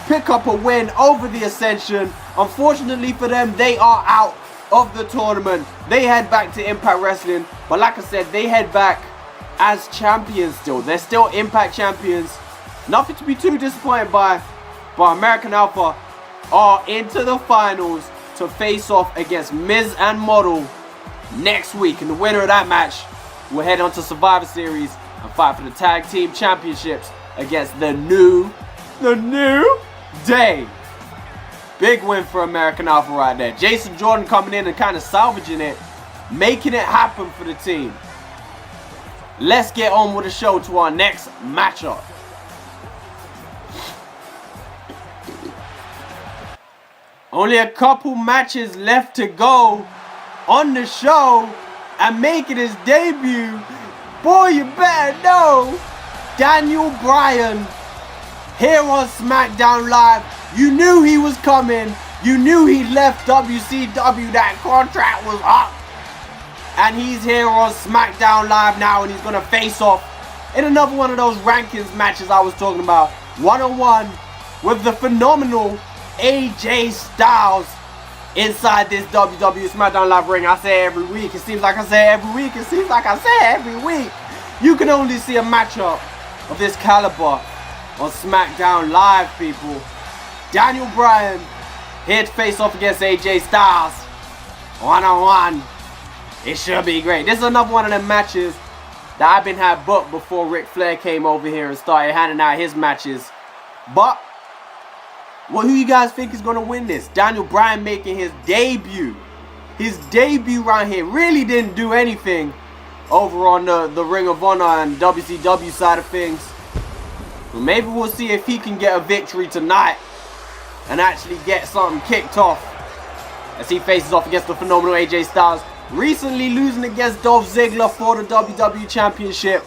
A: pick up a win over the Ascension. Unfortunately for them, they are out of the tournament. They head back to Impact Wrestling. But like I said, they head back as champions still. They're still Impact champions. Nothing to be too disappointed by. But American Alpha are into the finals to face off against Miz and Model next week. And the winner of that match will head on to Survivor Series and fight for the tag team championships against the New Day. Big win for American Alpha right there. Jason Jordan coming in and kind of salvaging it, making it happen for the team. Let's get on with the show to our next matchup. Only a couple matches left to go on the show, and making his debut, boy, you better know, Daniel Bryan here on Smackdown Live. You knew he was coming. You knew he left WCW. That contract was up. And he's here on Smackdown Live now, and he's going to face off in another one of those rankings matches I was talking about. One-on-one with the phenomenal AJ Styles inside this WWE Smackdown Live ring. I say every week. It seems like I say every week. It seems like I say every week. You can only see a matchup of this caliber on Smackdown Live, people. Daniel Bryan here to face off against AJ Styles. One-on-one. It should be great. This is another one of them matches that I've been had booked before Ric Flair came over here and started handing out his matches. But well, who you guys think is going to win this? Daniel Bryan making his debut. His debut right here. Really didn't do anything over on the Ring of Honor and WCW side of things. But maybe we'll see if he can get a victory tonight and actually get something kicked off as he faces off against the phenomenal AJ Styles. Recently losing against Dolph Ziggler for the WWE Championship.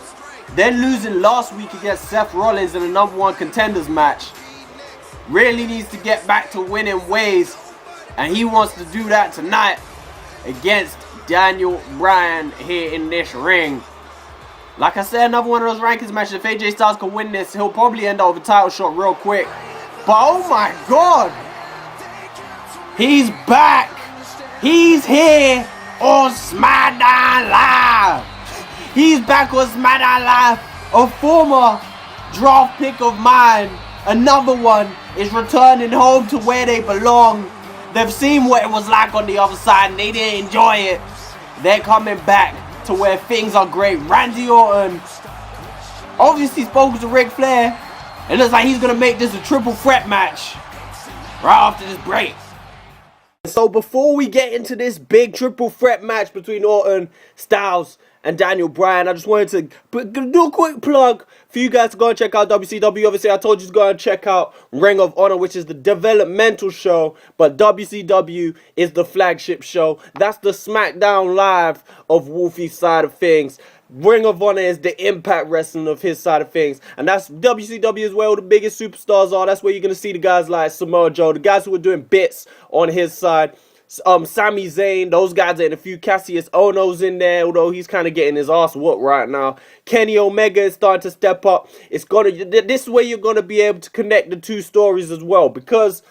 A: Then losing last week against Seth Rollins in a #1 contenders match. Really needs to get back to winning ways, and he wants to do that tonight against Daniel Bryan here in this ring. Like I said, another one of those rankings matches. If AJ Styles can win this, he'll probably end up with a title shot real quick. But oh my god, he's back. He's here on Smackdown Live. He's back on Smackdown Live. A former draft pick of mine. Another one is returning home to where they belong. They've seen what it was like on the other side and they didn't enjoy it. They're coming back to where things are great. Randy Orton obviously spoke to Ric Flair. It looks like he's going to make this a triple threat match right after this break. So before we get into this big triple threat match between Orton, Styles, and Daniel Bryan, I just wanted to do a quick plug for you guys to go and check out WCW. Obviously, I told you to go and check out Ring of Honor, which is the developmental show, but WCW is the flagship show. That's the Smackdown Live of Wolfie's side of things. Ring of Honor is the Impact Wrestling of his side of things. And that's WCW is where all the biggest superstars are. That's where you're going to see the guys like Samoa Joe, the guys who are doing bits on his side. Sami Zayn, those guys are in a few. Cassius Ohno's in there, although he's kind of getting his ass whooped right now. Kenny Omega is starting to step up. This is where you're going to be able to connect the two stories as well, because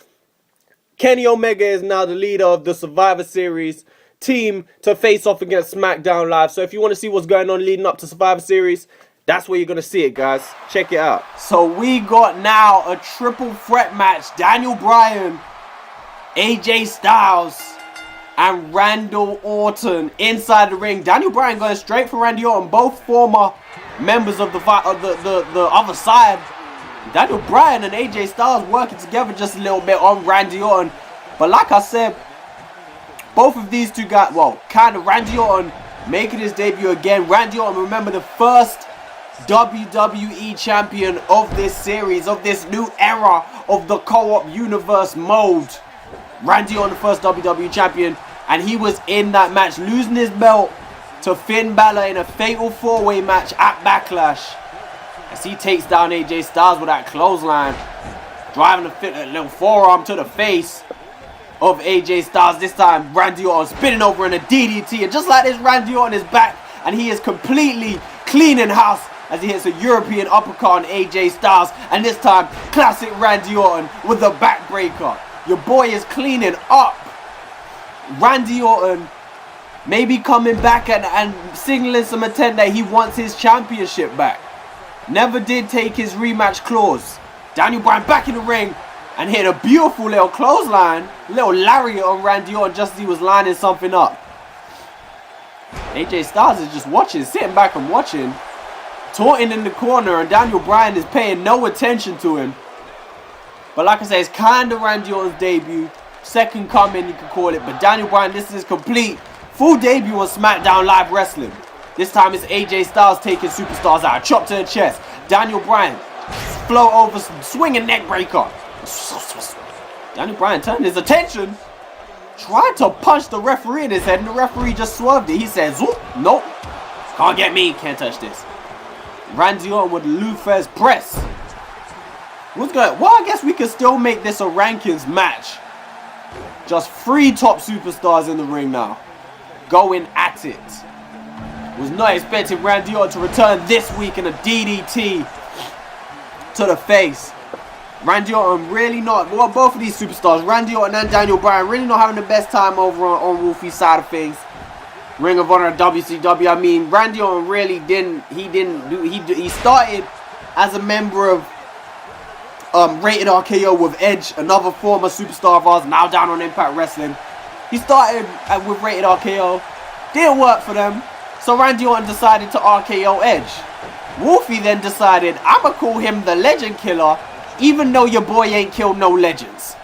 A: Kenny Omega is now the leader of the Survivor Series team to face off against SmackDown Live. So if you want to see what's going on leading up to Survivor Series, that's where you're going to see it, guys. Check it out. So we got now a triple threat match. Daniel Bryan, AJ Styles, and Randall Orton inside the ring. Daniel Bryan going straight for Randy Orton, both former members of the other side. Daniel Bryan and AJ Styles working together just a little bit on Randy Orton. But like I said, both of these two guys, well, kind of Randy Orton making his debut again. Randy Orton, remember, the first WWE champion of this series, of this new era of the co-op universe mode. Randy Orton, the first WWE champion, and he was in that match, losing his belt to Finn Balor in a fatal four-way match at Backlash, as he takes down AJ Styles with that clothesline, driving a little forearm to the face of AJ Styles. This time Randy Orton spinning over in a DDT, and just like this, Randy Orton is back and he is completely cleaning house as he hits a European uppercut on AJ Styles, and this time classic Randy Orton with the backbreaker. Your boy is cleaning up. Randy Orton maybe coming back and signaling some intent that he wants his championship back. Never did take his rematch clause. Daniel Bryan back in the ring and hit a beautiful little clothesline, little lariat on Randy Orton just as he was lining something up. AJ Styles is just watching, sitting back and watching, taunting in the corner, and Daniel Bryan is paying no attention to him. But like I say, it's kind of Randy Orton's debut. Second coming, you could call it. But Daniel Bryan, this is his complete, full debut on SmackDown Live Wrestling. This time it's AJ Styles taking superstars out. Chop to the chest. Daniel Bryan, float over, swinging neck breaker. Daniel Bryan turned his attention, tried to punch the referee in his head, and the referee just swerved it. He said, "Zoop, nope, can't get me, can't touch this." Randy Orton with Luther's press. What's going? Well, I guess we could still make this a rankings match. Just 3 top superstars in the ring now, going at it. Was not expecting Randy Orton to return this week in a DDT to the face. Randy Orton really not, well, both of these superstars, Randy Orton and Daniel Bryan, really not having the best time over on Wolfie's side of things. Ring of Honor and WCW. I mean, Randy Orton really he started as a member of Rated RKO with Edge, another former superstar of ours, now down on Impact Wrestling. He started with Rated RKO, didn't work for them, so Randy Orton decided to RKO Edge. Wolfie then decided, I'ma call him the Legend Killer, even though your boy ain't killed no legends.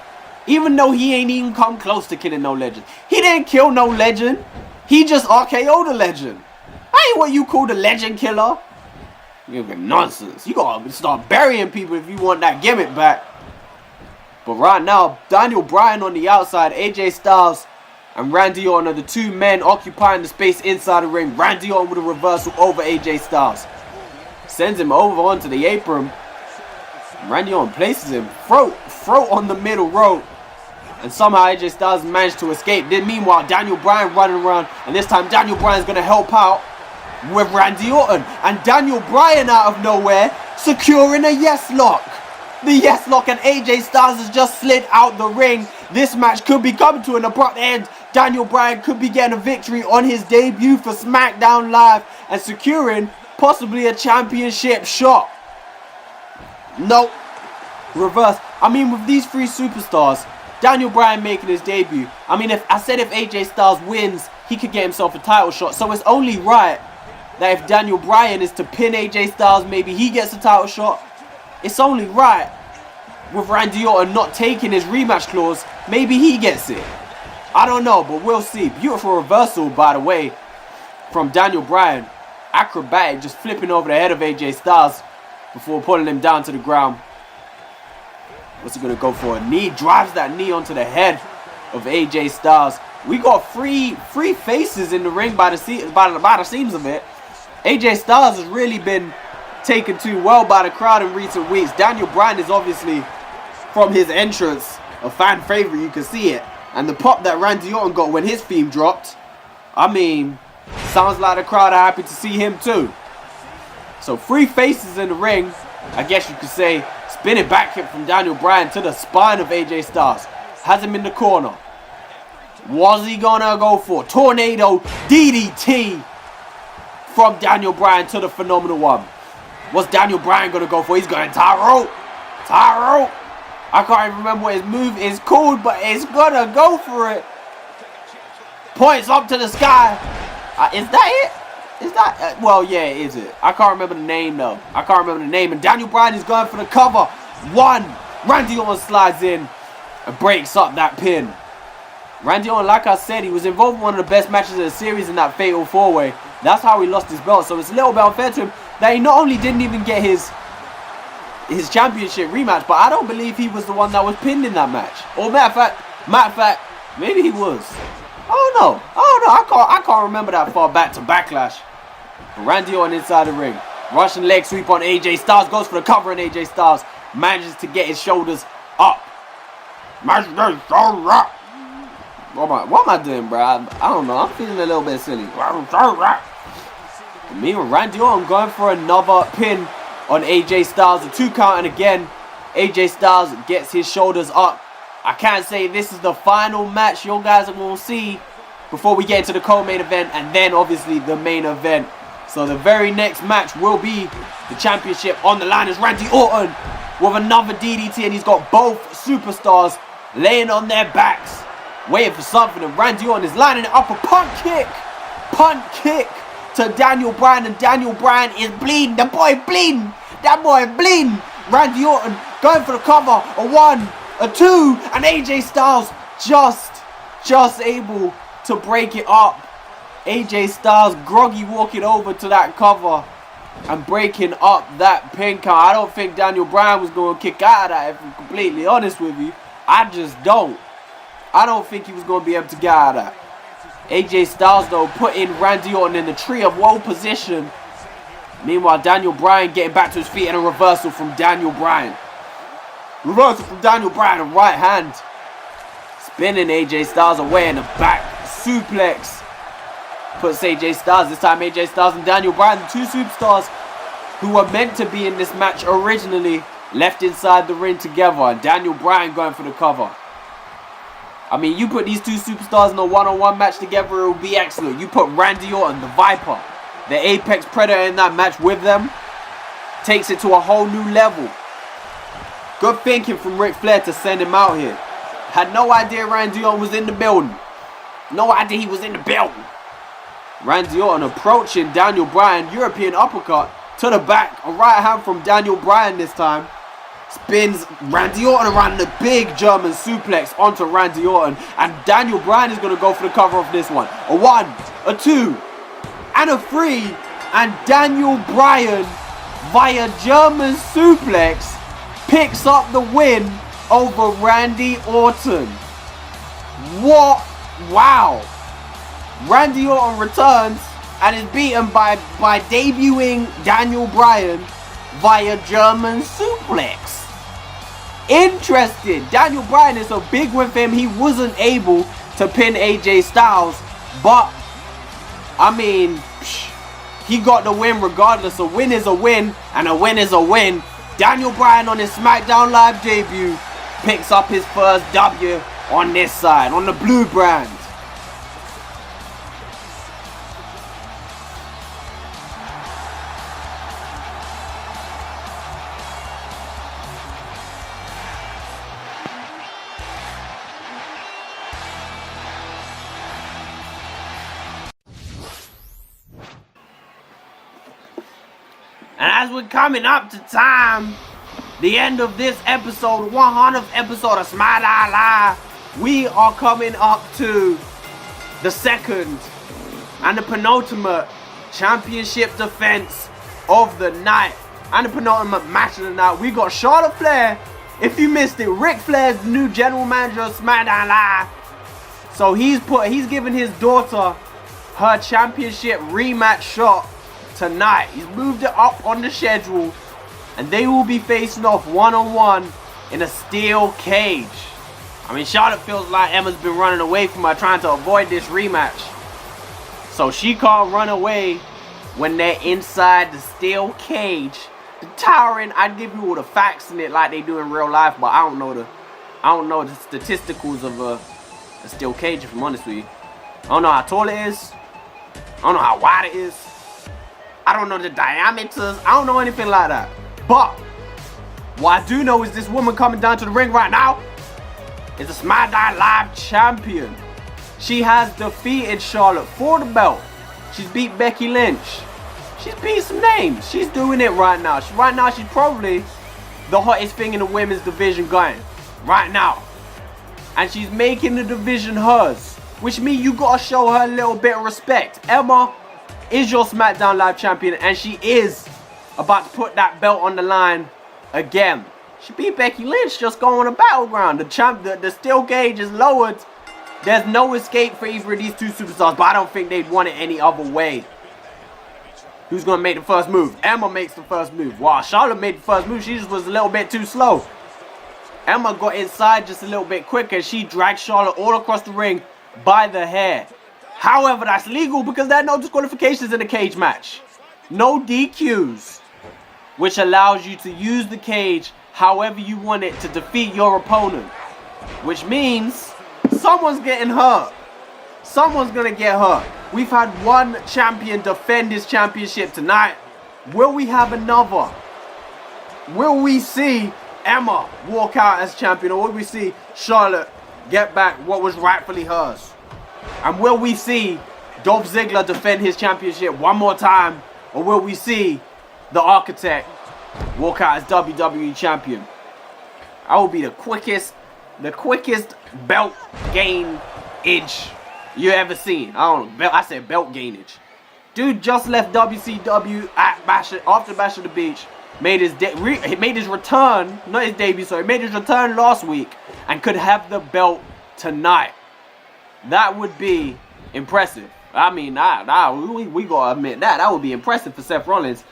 A: Even though he ain't even come close to killing no legend. He didn't kill no legend, he just RKO'd a legend. I ain't what you call the Legend Killer. You're nonsense. You gotta start burying people if you want that gimmick back. But right now, Daniel Bryan on the outside, AJ Styles and Randy Orton are the two men occupying the space inside the ring. Randy Orton with a reversal over AJ Styles. Sends him over onto the apron. Randy Orton places him throat on the middle rope. And somehow AJ Styles managed to escape. Then meanwhile, Daniel Bryan running around. And this time Daniel Bryan's going to help out with Randy Orton. And Daniel Bryan out of nowhere securing a yes lock. The yes lock, and AJ Styles has just slid out the ring. This match could be coming to an abrupt end. Daniel Bryan could be getting a victory on his debut for SmackDown Live and securing possibly a championship shot. Nope. Reverse. I mean, with these 3 superstars, Daniel Bryan making his debut. I mean, if AJ Styles wins, he could get himself a title shot. So it's only right that if Daniel Bryan is to pin AJ Styles, maybe he gets a title shot. It's only right with Randy Orton not taking his rematch clause, maybe he gets it. I don't know, but we'll see. Beautiful reversal, by the way, from Daniel Bryan. Acrobatic, just flipping over the head of AJ Styles before pulling him down to the ground. What's he going to go for? A knee. Drives that knee onto the head of AJ Styles. We got three faces in the ring by the seams of it. AJ Styles has really been taken too well by the crowd in recent weeks. Daniel Bryan is obviously, from his entrance, a fan favorite. You can see it. And the pop that Randy Orton got when his theme dropped, I mean, sounds like the crowd are happy to see him too. So 3 faces in the ring, I guess you could say. Spinning back kick from Daniel Bryan to the spine of AJ Styles. Has him in the corner. Was he gonna go for tornado DDT from Daniel Bryan to the Phenomenal One? What's Daniel Bryan gonna go for? He's going Tyro. I can't even remember what his move is called, but it's gonna go for it. Points up to the sky. Is that it? Is that, well, yeah, is it? I can't remember the name, though. And Daniel Bryan is going for the cover. 1. Randy Orton slides in and breaks up that pin. Randy Orton, like I said, he was involved in one of the best matches of the series in that Fatal 4-Way. That's how he lost his belt. So it's a little bit unfair to him that he not only didn't even get his championship rematch, but I don't believe he was the one that was pinned in that match. Or matter of fact, maybe he was. I can't remember that far back to Backlash. But Randy Orton inside the ring. Russian leg sweep on AJ Styles. Goes for the cover, and AJ Styles manages to get his shoulders up. What am I doing, bro? I don't know. I'm feeling a little bit silly. Me and Randy Orton going for another pin on AJ Styles. A 2 count, and again, AJ Styles gets his shoulders up. I can't say this is the final match you guys are going to see before we get into the co-main event and then obviously the main event. So the very next match will be the championship on the line as Randy Orton with another DDT, and he's got both superstars laying on their backs waiting for something, and Randy Orton is lining it up. A punt kick to Daniel Bryan, and Daniel Bryan is bleeding. That boy bleeding. Randy Orton going for the cover. A 1, a 2, and AJ Styles just able to break it up. AJ Styles groggy walking over to that cover and breaking up that pin count. I don't think Daniel Bryan was going to kick out of that, if I'm completely honest with you. I just don't. I don't think he was going to be able to get out of that. AJ Styles, though, putting Randy Orton in the Tree of Woe position. Meanwhile, Daniel Bryan getting back to his feet, and a reversal from Daniel Bryan. A right hand. Spinning AJ Styles away in the back. Suplex. Puts AJ Styles. This time AJ Styles and Daniel Bryan, the 2 superstars who were meant to be in this match originally, left inside the ring together. And Daniel Bryan going for the cover. I mean, you put these 2 superstars in a one-on-one match together, it will be excellent. You put Randy Orton, the Viper, the Apex Predator in that match with them, takes it to a whole new level. Good thinking from Ric Flair to send him out here. Had no idea Randy Orton was in the building. Randy Orton approaching Daniel Bryan. European uppercut to the back. A right hand from Daniel Bryan this time. Spins Randy Orton around the big German suplex onto Randy Orton. And Daniel Bryan is going to go for the cover of this one. A 1, a 2, and a 3. And Daniel Bryan, via German suplex, picks up the win over Randy Orton. What? Wow. Randy Orton returns and is beaten by debuting Daniel Bryan via German suplex. Interesting. Daniel Bryan is so big with him, he wasn't able to pin AJ Styles, but I mean, he got the win regardless. A win is a win, and a win is a win. Daniel Bryan on his Smackdown Live debut picks up his first W on this side, on the blue brand. And as we're coming up to time, the end of this episode, 100th episode of Smackdown Live, we are coming up to the second and the penultimate championship defense of the night. And the penultimate match of the night. We got Charlotte Flair. If you missed it, Ric Flair's the new general manager of SmackDown Live. So he's giving his daughter her championship rematch shot tonight. He's moved it up on the schedule, and they will be facing off one-on-one in a steel cage. I mean, Charlotte feels like Emma's been running away from her, trying to avoid this rematch. So she can't run away when they're inside the steel cage. The towering, I'd give you all the facts in it like they do in real life, but I don't know the statisticals of a steel cage, if I'm honest with you. I don't know how tall it is. I don't know how wide it is. I don't know the diameters. I don't know anything like that. But what I do know is this woman coming down to the ring right now is the SmackDown Live champion. She has defeated Charlotte for the belt. She's beat Becky Lynch. She's beat some names. She's doing it right now. Right now, she's probably the hottest thing in the women's division going. Right now. And she's making the division hers. Which means you gotta show her a little bit of respect. Emma is your SmackDown Live champion. And she is about to put that belt on the line again. She beat Becky Lynch just going on a battleground. The steel cage is lowered. There's no escape for either of these two superstars. But I don't think they'd want it any other way. Who's going to make the first move? Emma makes the first move. Wow, Charlotte made the first move. She just was a little bit too slow. Emma got inside just a little bit quicker. She dragged Charlotte all across the ring by the hair. However, that's legal because there are no disqualifications in a cage match. No DQs. Which allows you to use the cage however you want it to defeat your opponent. Which means someone's getting hurt. Someone's going to get hurt. We've had one champion defend his championship tonight. Will we have another? Will we see Emma walk out as champion, or will we see Charlotte get back what was rightfully hers? And will we see Dolph Ziggler defend his championship one more time, or will we see the Architect walk out as WWE champion? That will be the quickest belt gainage you ever seen. I don't know. I said belt gainage. Dude just left WCW after Bash of the Beach. Made his return, not his debut, sorry. Made his return last week and could have the belt tonight. That would be impressive. I mean, we gotta admit that would be impressive for Seth Rollins.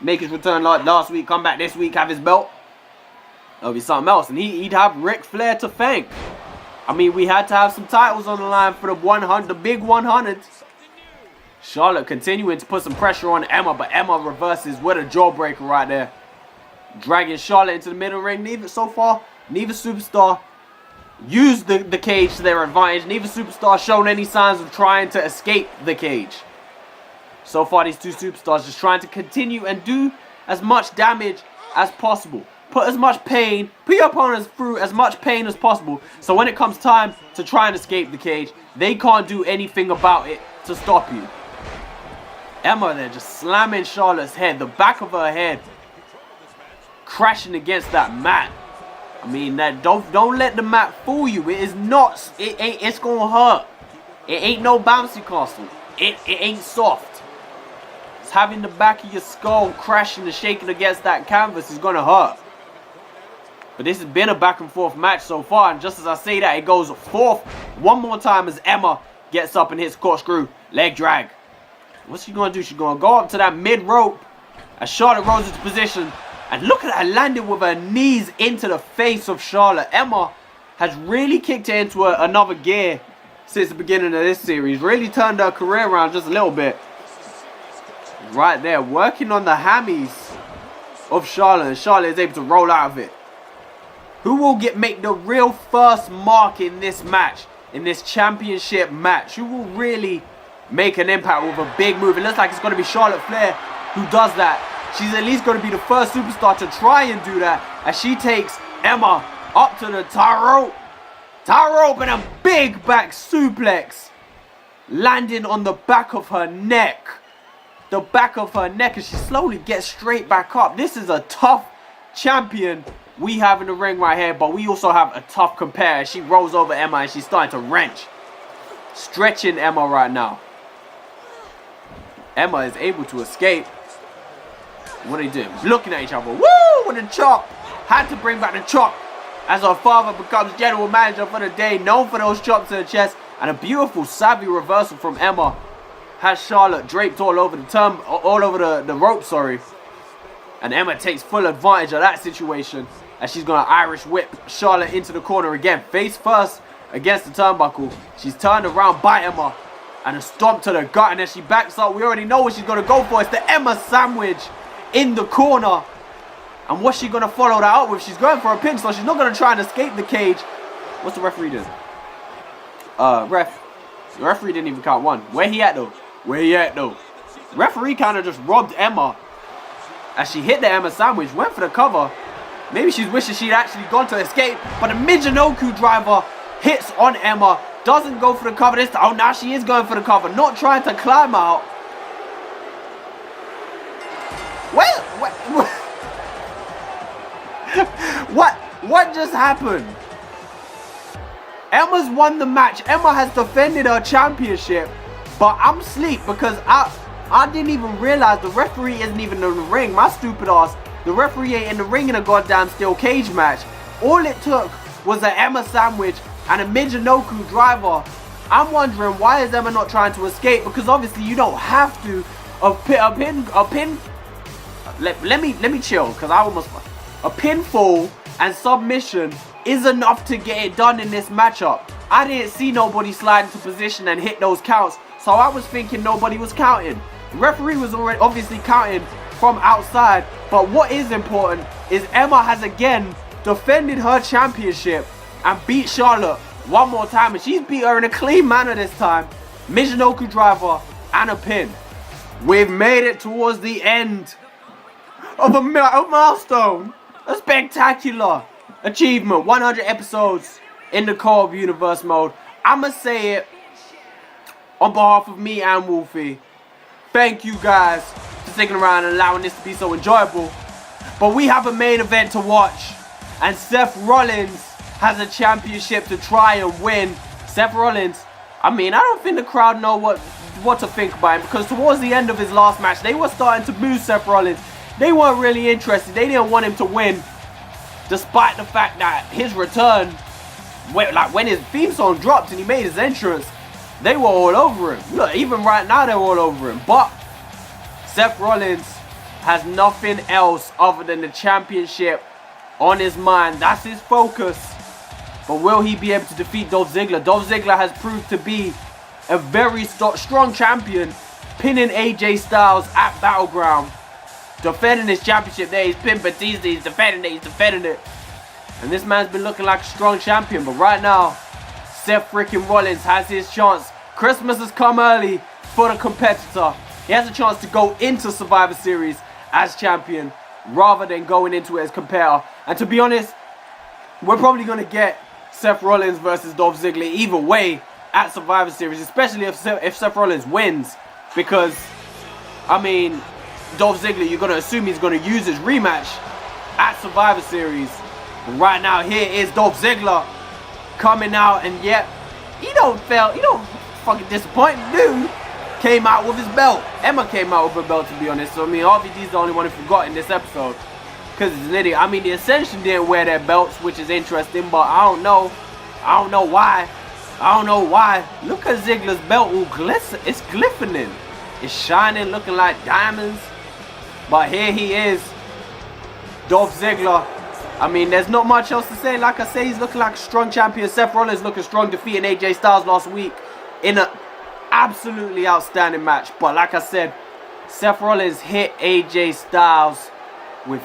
A: Make his return last week, come back this week, have his belt. That'll be something else, and he'd have Ric Flair to thank. I mean, we had to have some titles on the line for the big 100. Charlotte continuing to put some pressure on Emma, but Emma reverses with a jawbreaker right there. Dragging Charlotte into the middle ring. Neither superstar used the cage to their advantage. Neither superstar shown any signs of trying to escape the cage. So far, these two superstars just trying to continue and do as much damage as possible. Put as much pain, put your opponents through as much pain as possible. So when it comes time to try and escape the cage, they can't do anything about it to stop you. Emma there just slamming Charlotte's head, the back of her head, crashing against that mat. I mean, that don't let the mat fool you. It is not. It's gonna hurt. It ain't no bouncy castle. It ain't soft. It's having the back of your skull crashing and shaking against that canvas is gonna hurt. But this has been a back and forth match so far, and just as I say that, it goes forth one more time as Emma gets up and hits corkscrew leg drag. What's she gonna do? She's gonna go up to that mid rope as Charlotte rolls into position, and look at her landing with her knees into the face of Charlotte. Emma has really kicked her into another gear since the beginning of this series. Really turned her career around just a little bit. Right there, working on the hammies of Charlotte, and Charlotte is able to roll out of it. Who will make the real first mark in this match, in this championship match? Who will really make an impact with a big move? It looks like it's going to be Charlotte Flair who does that. She's at least going to be the first superstar to try and do that as she takes Emma up to the tie rope and a big back suplex landing on the back of her neck. the back of her neck, and she slowly gets straight back up. This is a tough champion we have in the ring right here, but we also have a tough compare. She rolls over Emma and she's starting to wrench, stretching Emma right now. Emma is able to escape. What are they doing? Looking at each other. Woo! With a chop. Had to bring back the chop as her father becomes general manager for the day, known for those chops to the chest. And a beautiful savvy reversal from Emma has Charlotte draped all over the rope, sorry. And Emma takes full advantage of that situation as she's going to Irish whip Charlotte into the corner again. Face first against the turnbuckle. She's turned around by Emma and a stomp to the gut. And as she backs up, we already know what she's going to go for. It's the Emma sandwich in the corner. And what's she going to follow that up with? She's going for a pin, so she's not going to try and escape the cage. What's the referee doing? The referee didn't even count one. Where he at though? Where he at though? The referee kind of just robbed Emma as she hit the Emma sandwich, went for the cover. Maybe she's wishing she'd actually gone to escape, but the Michinoku driver hits on Emma. Doesn't go for the cover this time. Oh, now she is going for the cover. Not trying to climb out. What just happened? Emma's won the match. Emma has defended her championship, but I'm asleep because I didn't even realize the referee isn't even in the ring. My stupid ass. The referee ain't in the ring in a goddamn steel cage match. All it took was an Emma sandwich and a Michinoku driver. I'm wondering, why is Emma not trying to escape? Because obviously you don't have to. A pin. Let me chill, because I almost. A pinfall and submission is enough to get it done in this matchup. I didn't see nobody slide into position and hit those counts, so I was thinking nobody was counting. The referee was already obviously counting from outside, but what is important is Emma has again defended her championship and beat Charlotte one more time, and she's beat her in a clean manner this time. Michinoku driver and a pin. We've made it towards the end of a milestone, a spectacular achievement. 100 episodes in the co-op universe mode. I'ma say it on behalf of me and Wolfie. Thank you guys for sticking around and allowing this to be so enjoyable. But we have a main event to watch, and Seth Rollins has a championship to try and win. Seth Rollins, I mean, I don't think the crowd know what to think about him, because towards the end of his last match, they were starting to boo Seth Rollins. They weren't really interested. They didn't want him to win, despite the fact that his return, when his theme song dropped and he made his entrance, they were all over him. Look, even right now, they're all over him. But Seth Rollins has nothing else other than the championship on his mind. That's his focus. But will he be able to defeat Dolph Ziggler? Dolph Ziggler has proved to be a very strong champion, pinning AJ Styles at Battleground, defending his championship there. He's pinned Batista, he's defending it. And this man's been looking like a strong champion. But right now, Seth freaking Rollins has his chance. Christmas has come early for the competitor. He has a chance to go into Survivor Series as champion rather than going into it as competitor. And to be honest, we're probably going to get Seth Rollins versus Dolph Ziggler either way at Survivor Series, especially if Seth Rollins wins, because, I mean, Dolph Ziggler, you're going to assume he's going to use his rematch at Survivor Series. But right now, here is Dolph Ziggler coming out, and yet, he don't fucking disappoint. Dude came out with his belt. Emma came out with her belt, to be honest. So, I mean, RVD's the only one who forgot in this episode, because he's an idiot. I mean, the Ascension didn't wear their belts, which is interesting, but I don't know why. Look at Ziggler's belt. It's glistening. It's shining, looking like diamonds. But here he is, Dolph Ziggler. I mean, there's not much else to say. Like I say, he's looking like a strong champion. Seth Rollins looking strong, defeating AJ Styles last week in an absolutely outstanding match. But like I said, Seth Rollins hit AJ Styles with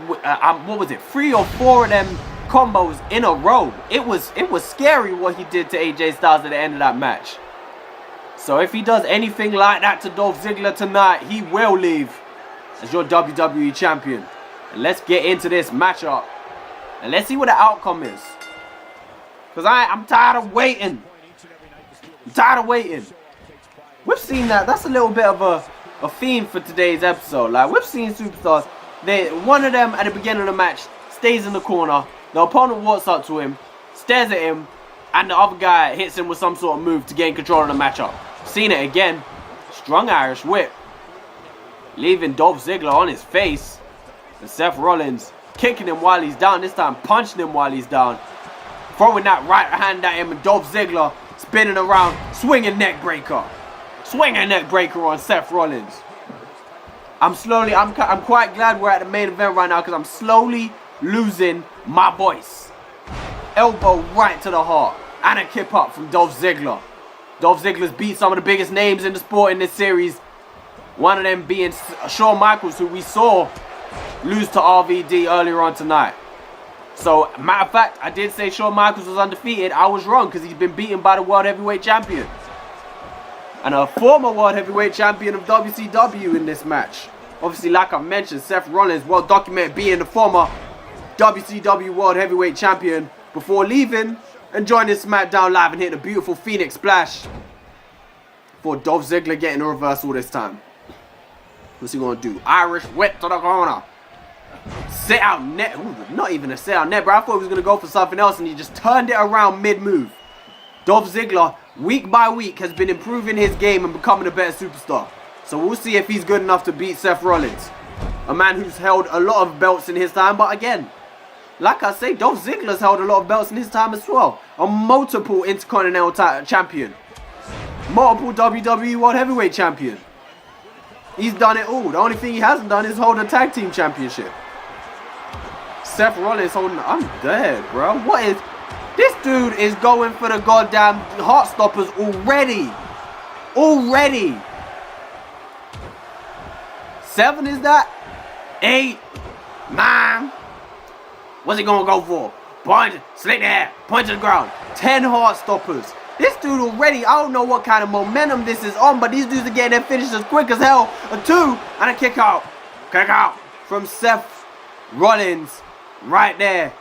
A: what was it, 3 or 4 of them combos in a row. It was scary what he did to AJ Styles at the end of that match. So if he does anything like that to Dolph Ziggler tonight, he will leave as your WWE champion. And let's get into this matchup, and let's see what the outcome is, because I'm tired of waiting. We've seen that. That's a little bit of a a theme for today's episode. Like, we've seen superstars, one of them at the beginning of the match stays in the corner, the opponent walks up to him, stares at him, and the other guy hits him with some sort of move to gain control of the matchup. Seen it again. Strong Irish whip, leaving Dolph Ziggler on his face, and Seth Rollins kicking him while he's down, this time punching him while he's down, throwing that right hand at him, and Dolph Ziggler spinning around, swinging neck breaker on Seth Rollins. I'm quite glad we're at the main event right now, because I'm slowly losing my voice. Elbow right to the heart, and a kip up from Dolph Ziggler. Dolph Ziggler's beat some of the biggest names in the sport in this series. One of them being Shawn Michaels, who we saw lose to RVD earlier on tonight. So, matter of fact, I did say Shawn Michaels was undefeated. I was wrong, because he's been beaten by the World Heavyweight Champion. And a former World Heavyweight Champion of WCW in this match. Obviously, like I mentioned, Seth Rollins, well documented being the former WCW World Heavyweight Champion before leaving and joining Smackdown Live and hitting a beautiful Phoenix Splash for Dolph Ziggler getting a reversal this time. What's he going to do? Irish whip to the corner. Sit out net. Ooh, not even a sit out net, bro. I thought he was going to go for something else, and he just turned it around mid-move. Dolph Ziggler, week by week, has been improving his game and becoming a better superstar. So we'll see if he's good enough to beat Seth Rollins. A man who's held a lot of belts in his time, but again, like I say, Dolph Ziggler's held a lot of belts in his time as well. A multiple Intercontinental champion. Multiple WWE World Heavyweight Champion. He's done it all. The only thing he hasn't done is hold a tag team championship. Seth Rollins holding... I'm dead, bro. What is... This dude is going for the goddamn heart stoppers already. Already. 7 is that? 8. 9. What's he gonna go for? Punch, slick the hair, punch to the ground. 10 heart stoppers. This dude already, I don't know what kind of momentum this is on, but these dudes are getting their finishes quick as hell. A 2 and a kick out. Kick out from Seth Rollins right there.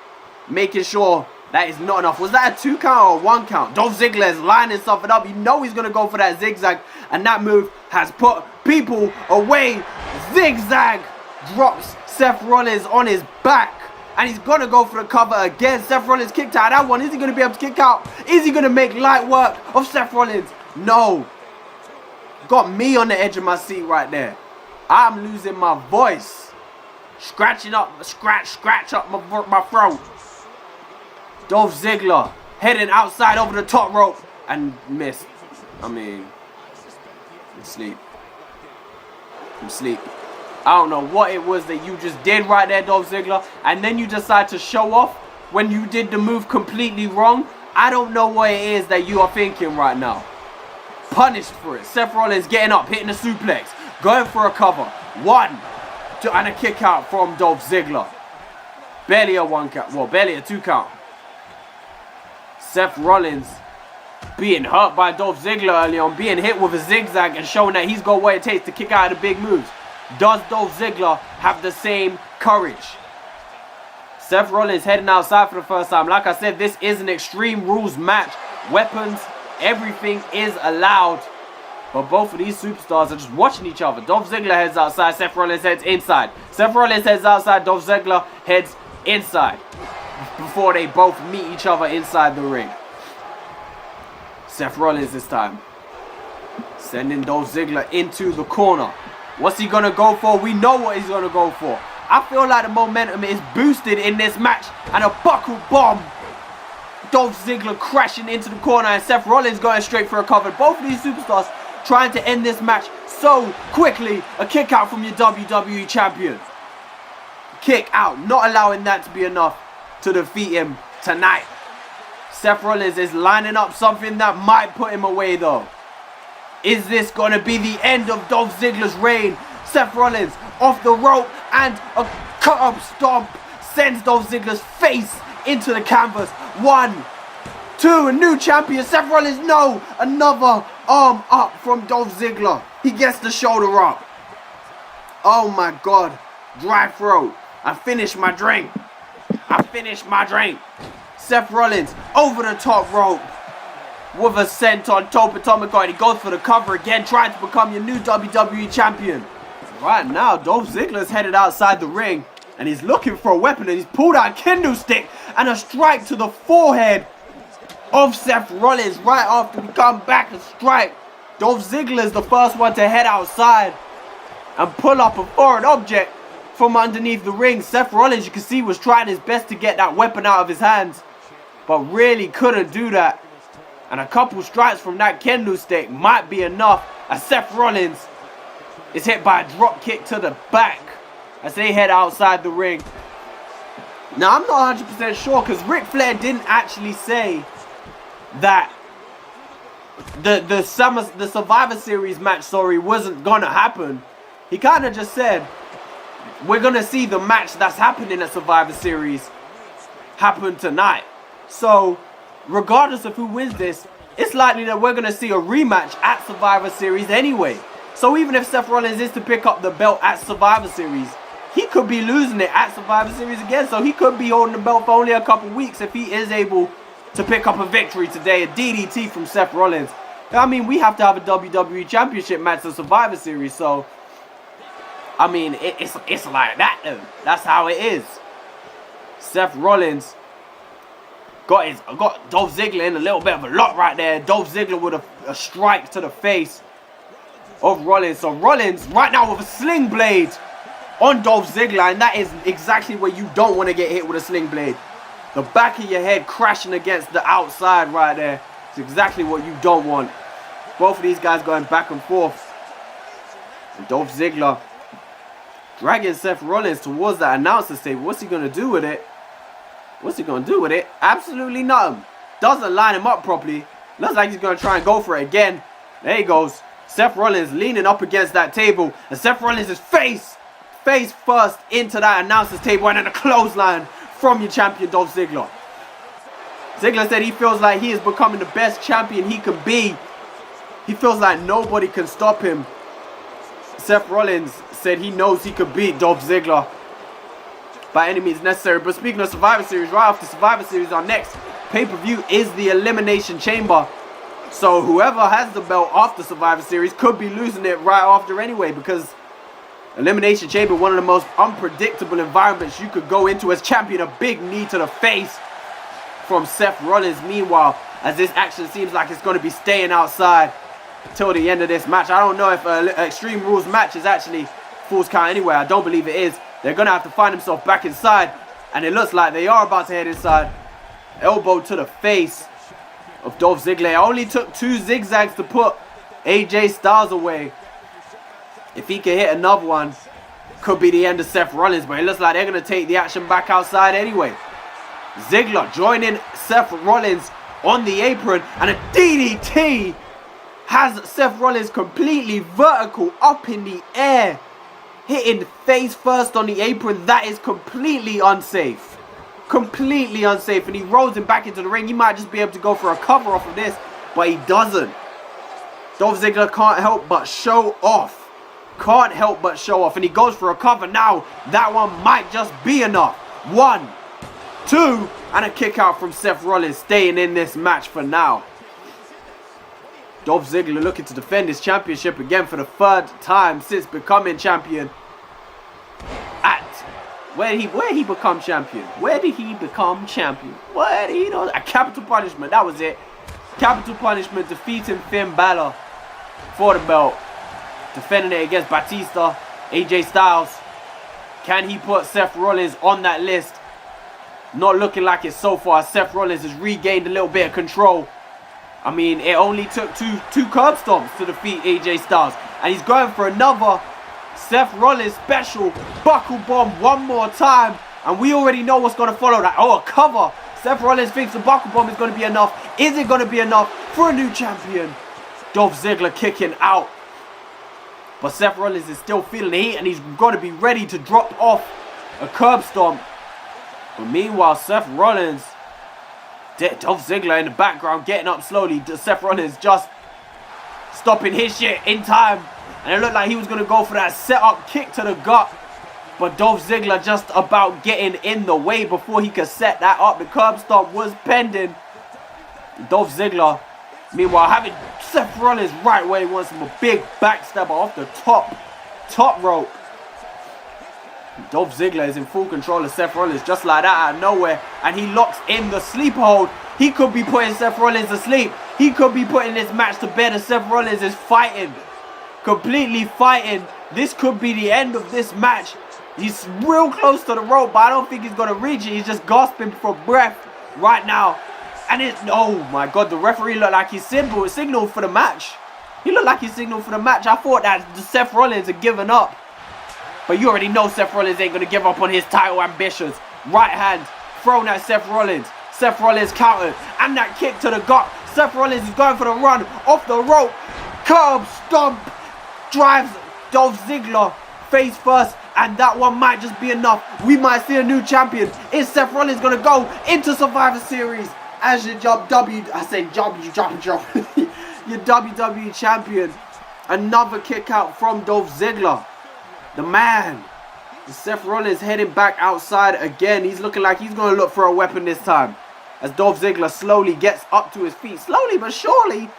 A: Making sure that is not enough. Was that a 2 count or a 1 count? Dolph Ziggler is lining something up. You know he's going to go for that zigzag, and that move has put people away. Zigzag drops Seth Rollins on his back. And he's going to go for the cover again. Seth Rollins kicked out that one. Is he going to be able to kick out? Is he going to make light work of Seth Rollins? No. Got me on the edge of my seat right there. I'm losing my voice. Scratching up, scratch up my throat. Dolph Ziggler heading outside over the top rope and missed. I'm asleep. I don't know what it was that you just did right there, Dolph Ziggler, and then you decide to show off when you did the move completely wrong. I don't know what it is that you are thinking right now. Punished for it. Seth Rollins getting up, hitting a suplex, going for a cover. 1, 2, and a kick out from Dolph Ziggler. Barely a 1 count. Well, barely a 2 count. Seth Rollins being hurt by Dolph Ziggler early on, being hit with a zigzag and showing that he's got what it takes to kick out of the big moves. Does Dolph Ziggler have the same courage? Seth Rollins heading outside for the first time. Like I said, this is an Extreme Rules match. Weapons, everything is allowed. But both of these superstars are just watching each other. Dolph Ziggler heads outside, Seth Rollins heads inside. Seth Rollins heads outside, Dolph Ziggler heads inside. Before they both meet each other inside the ring. Seth Rollins this time. Sending Dolph Ziggler into the corner. What's he going to go for? We know what he's going to go for. I feel like the momentum is boosted in this match. And a buckle bomb. Dolph Ziggler crashing into the corner. And Seth Rollins going straight for a cover. Both of these superstars trying to end this match so quickly. A kick out from your WWE champion. Kick out. Not allowing that to be enough to defeat him tonight. Seth Rollins is lining up something that might put him away though. Is this going to be the end of Dolph Ziggler's reign? Seth Rollins off the rope and a cut-up stomp sends Dolph Ziggler's face into the canvas. 1, 2, a new champion. Seth Rollins, no! Another arm up from Dolph Ziggler. He gets the shoulder up. Oh my God. Dry throat. I finished my drink. Seth Rollins over the top rope. with a senton toe atomico, and he goes for the cover again, trying to become your new WWE champion. Right now, Dolph Ziggler's headed outside the ring, and he's looking for a weapon, and he's pulled out a kendo stick and a strike to the forehead of Seth Rollins right after we come back and strike. Dolph Ziggler's the first one to head outside and pull up a foreign object from underneath the ring. Seth Rollins, you can see, was trying his best to get that weapon out of his hands, but really couldn't do that. And a couple strikes from that kendo stick might be enough, as Seth Rollins is hit by a drop kick to the back as they head outside the ring. Now, I'm not 100% sure, because Ric Flair didn't actually say that the Survivor Series match, wasn't gonna happen. He kind of just said, we're gonna see the match that's happening at Survivor Series happen tonight. So, regardless of who wins this, it's likely that we're gonna see a rematch at Survivor Series anyway. So even if Seth Rollins is to pick up the belt at Survivor Series, he could be losing it at Survivor Series again. So he could be holding the belt for only a couple weeks if he is able to pick up a victory today. A DDT from Seth Rollins. I mean, we have to have a WWE Championship match at Survivor Series. So, I mean, it's like that though. That's how it is. Seth Rollins got Dolph Ziggler in a little bit of a lot right there. Dolph Ziggler with a strike to the face of Rollins. So Rollins right now with a sling blade on Dolph Ziggler, and that is exactly where you don't want to get hit with a sling blade. The back of your head crashing against the outside right there. It's exactly what you don't want. Both of these guys going back and forth. And Dolph Ziggler dragging Seth Rollins towards that announcer's table. What's he going to do with it? What's he going to do with it? Absolutely nothing. Doesn't line him up properly. Looks like he's going to try and go for it again. There he goes. Seth Rollins leaning up against that table. And Seth Rollins is face first into that announcer's table. And then a clothesline from your champion, Dolph Ziggler. Ziggler said he feels like he is becoming the best champion he can be. He feels like nobody can stop him. Seth Rollins said he knows he could beat Dolph Ziggler by any means necessary. But speaking of Survivor Series, right after Survivor Series, our next pay-per-view is the Elimination Chamber. So whoever has the belt after Survivor Series could be losing it right after anyway, because Elimination Chamber, one of the most unpredictable environments you could go into as champion. A big knee to the face from Seth Rollins. Meanwhile, as this action seems like it's going to be staying outside till the end of this match. I don't know if Extreme Rules match is actually Falls Count anyway. I don't believe it is. They're going to have to find themselves back inside, and it looks like they are about to head inside. Elbow to the face of Dolph Ziggler. It only took 2 zigzags to put AJ Styles away. If he can hit another one, could be the end of Seth Rollins, but it looks like they're going to take the action back outside anyway. Ziggler joining Seth Rollins on the apron, and a DDT has Seth Rollins completely vertical up in the air, hitting face first on the apron. That is completely unsafe. Completely unsafe. And he rolls him back into the ring. He might just be able to go for a cover off of this, but he doesn't. Dolph Ziggler can't help but show off. Can't help but show off. And he goes for a cover now. That one might just be enough. 1, 2, and a kick out from Seth Rollins, staying in this match for now. Dolph Ziggler looking to defend his championship again for the 3rd time since becoming champion. Where did he become champion? Where did he become champion? Where did he know? A Capital Punishment, that was it. Capital Punishment, defeating Finn Balor for the belt. Defending it against Batista, AJ Styles. Can he put Seth Rollins on that list? Not looking like it so far. Seth Rollins has regained a little bit of control. I mean, it only took two curb stomps to defeat AJ Styles. And he's going for another Seth Rollins special buckle bomb one more time. And we already know what's going to follow that. Oh, a cover. Seth Rollins thinks the buckle bomb is going to be enough. Is it going to be enough for a new champion? Dolph Ziggler kicking out. But Seth Rollins is still feeling the heat, and he's got to be ready to drop off a curb stomp. But meanwhile, Seth Rollins, Dolph Ziggler in the background getting up slowly. Seth Rollins just stopping his shit in time. And it looked like he was going to go for that setup kick to the gut. But Dolph Ziggler just about getting in the way before he could set that up. The curb stomp was pending. Dolph Ziggler Meanwhile, having Seth Rollins right where he wants him, a big backstabber off the top rope. Dolph Ziggler is in full control of Seth Rollins just like that out of nowhere, and he locks in the sleeper hold. He could be putting Seth Rollins to sleep. He could be putting this match to bed as Seth Rollins is fighting. Completely fighting. This could be the end of this match. He's real close to the rope, but I don't think he's going to reach it. He's just gasping for breath right now. And it's, oh my God, the referee looked like he signaled for the match. He looked like he signaled for the match. I thought that Seth Rollins had given up. But you already know Seth Rollins ain't going to give up on his title ambitions. Right hand thrown at Seth Rollins. Seth Rollins countered. And that kick to the gut. Seth Rollins is going for the run off the rope. Curb stomp. Drives Dolph Ziggler face first. And that one might just be enough. We might see a new champion. Is Seth Rollins going to go into Survivor Series as your your WWE champion? Another kick out from Dolph Ziggler. The man. Seth Rollins heading back outside again. He's looking like he's going to look for a weapon this time. As Dolph Ziggler slowly gets up to his feet. Slowly but surely.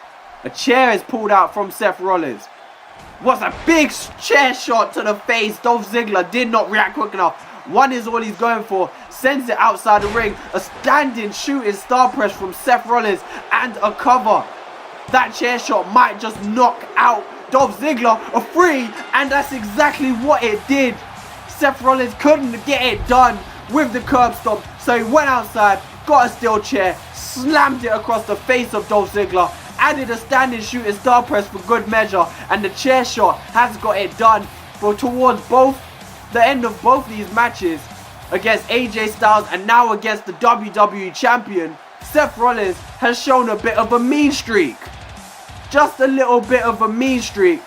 A: A chair is pulled out from Seth Rollins. What's a big chair shot to the face. Dolph Ziggler did not react quick enough. One is all he's going for. Sends it outside the ring. A standing shooting star press from Seth Rollins. And a cover. That chair shot might just knock out Dolph Ziggler. A free. And that's exactly what it did. Seth Rollins couldn't get it done with the curb stomp. So he went outside. Got a steel chair. Slammed it across the face of Dolph Ziggler. Added a standing shooting star press for good measure. And the chair shot has got it done. But towards the end of both these matches, against AJ Styles and now against the WWE Champion, Seth Rollins has shown a bit of a mean streak. Just a little bit of a mean streak.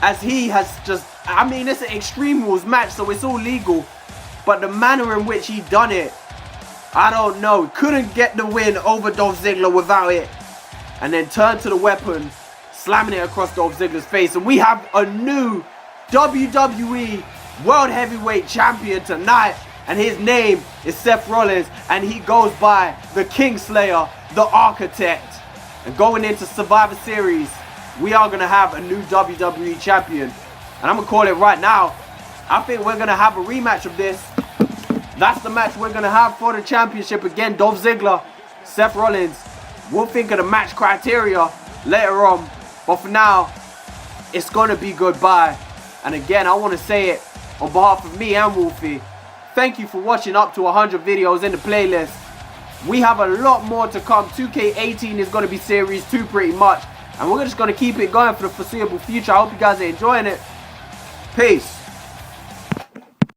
A: As he has just, I mean, it's an Extreme Rules match, so it's all legal. But the manner in which he done it, I don't know. Couldn't get the win over Dolph Ziggler without it. And then turned to the weapon, slamming it across Dolph Ziggler's face. And we have a new WWE World Heavyweight Champion tonight. And his name is Seth Rollins. And he goes by the Kingslayer, the Architect. And going into Survivor Series, we are going to have a new WWE Champion. And I'm going to call it right now. I think we're going to have a rematch of this. That's the match we're going to have for the championship. Again, Dolph Ziggler, Seth Rollins. We'll think of the match criteria later on. But for now, it's going to be goodbye. And again, I want to say it on behalf of me and Wolfie. Thank you for watching up to 100 videos in the playlist. We have a lot more to come. 2K18 is going to be Series 2 pretty much. And we're just going to keep it going for the foreseeable future. I hope you guys are enjoying it. Peace.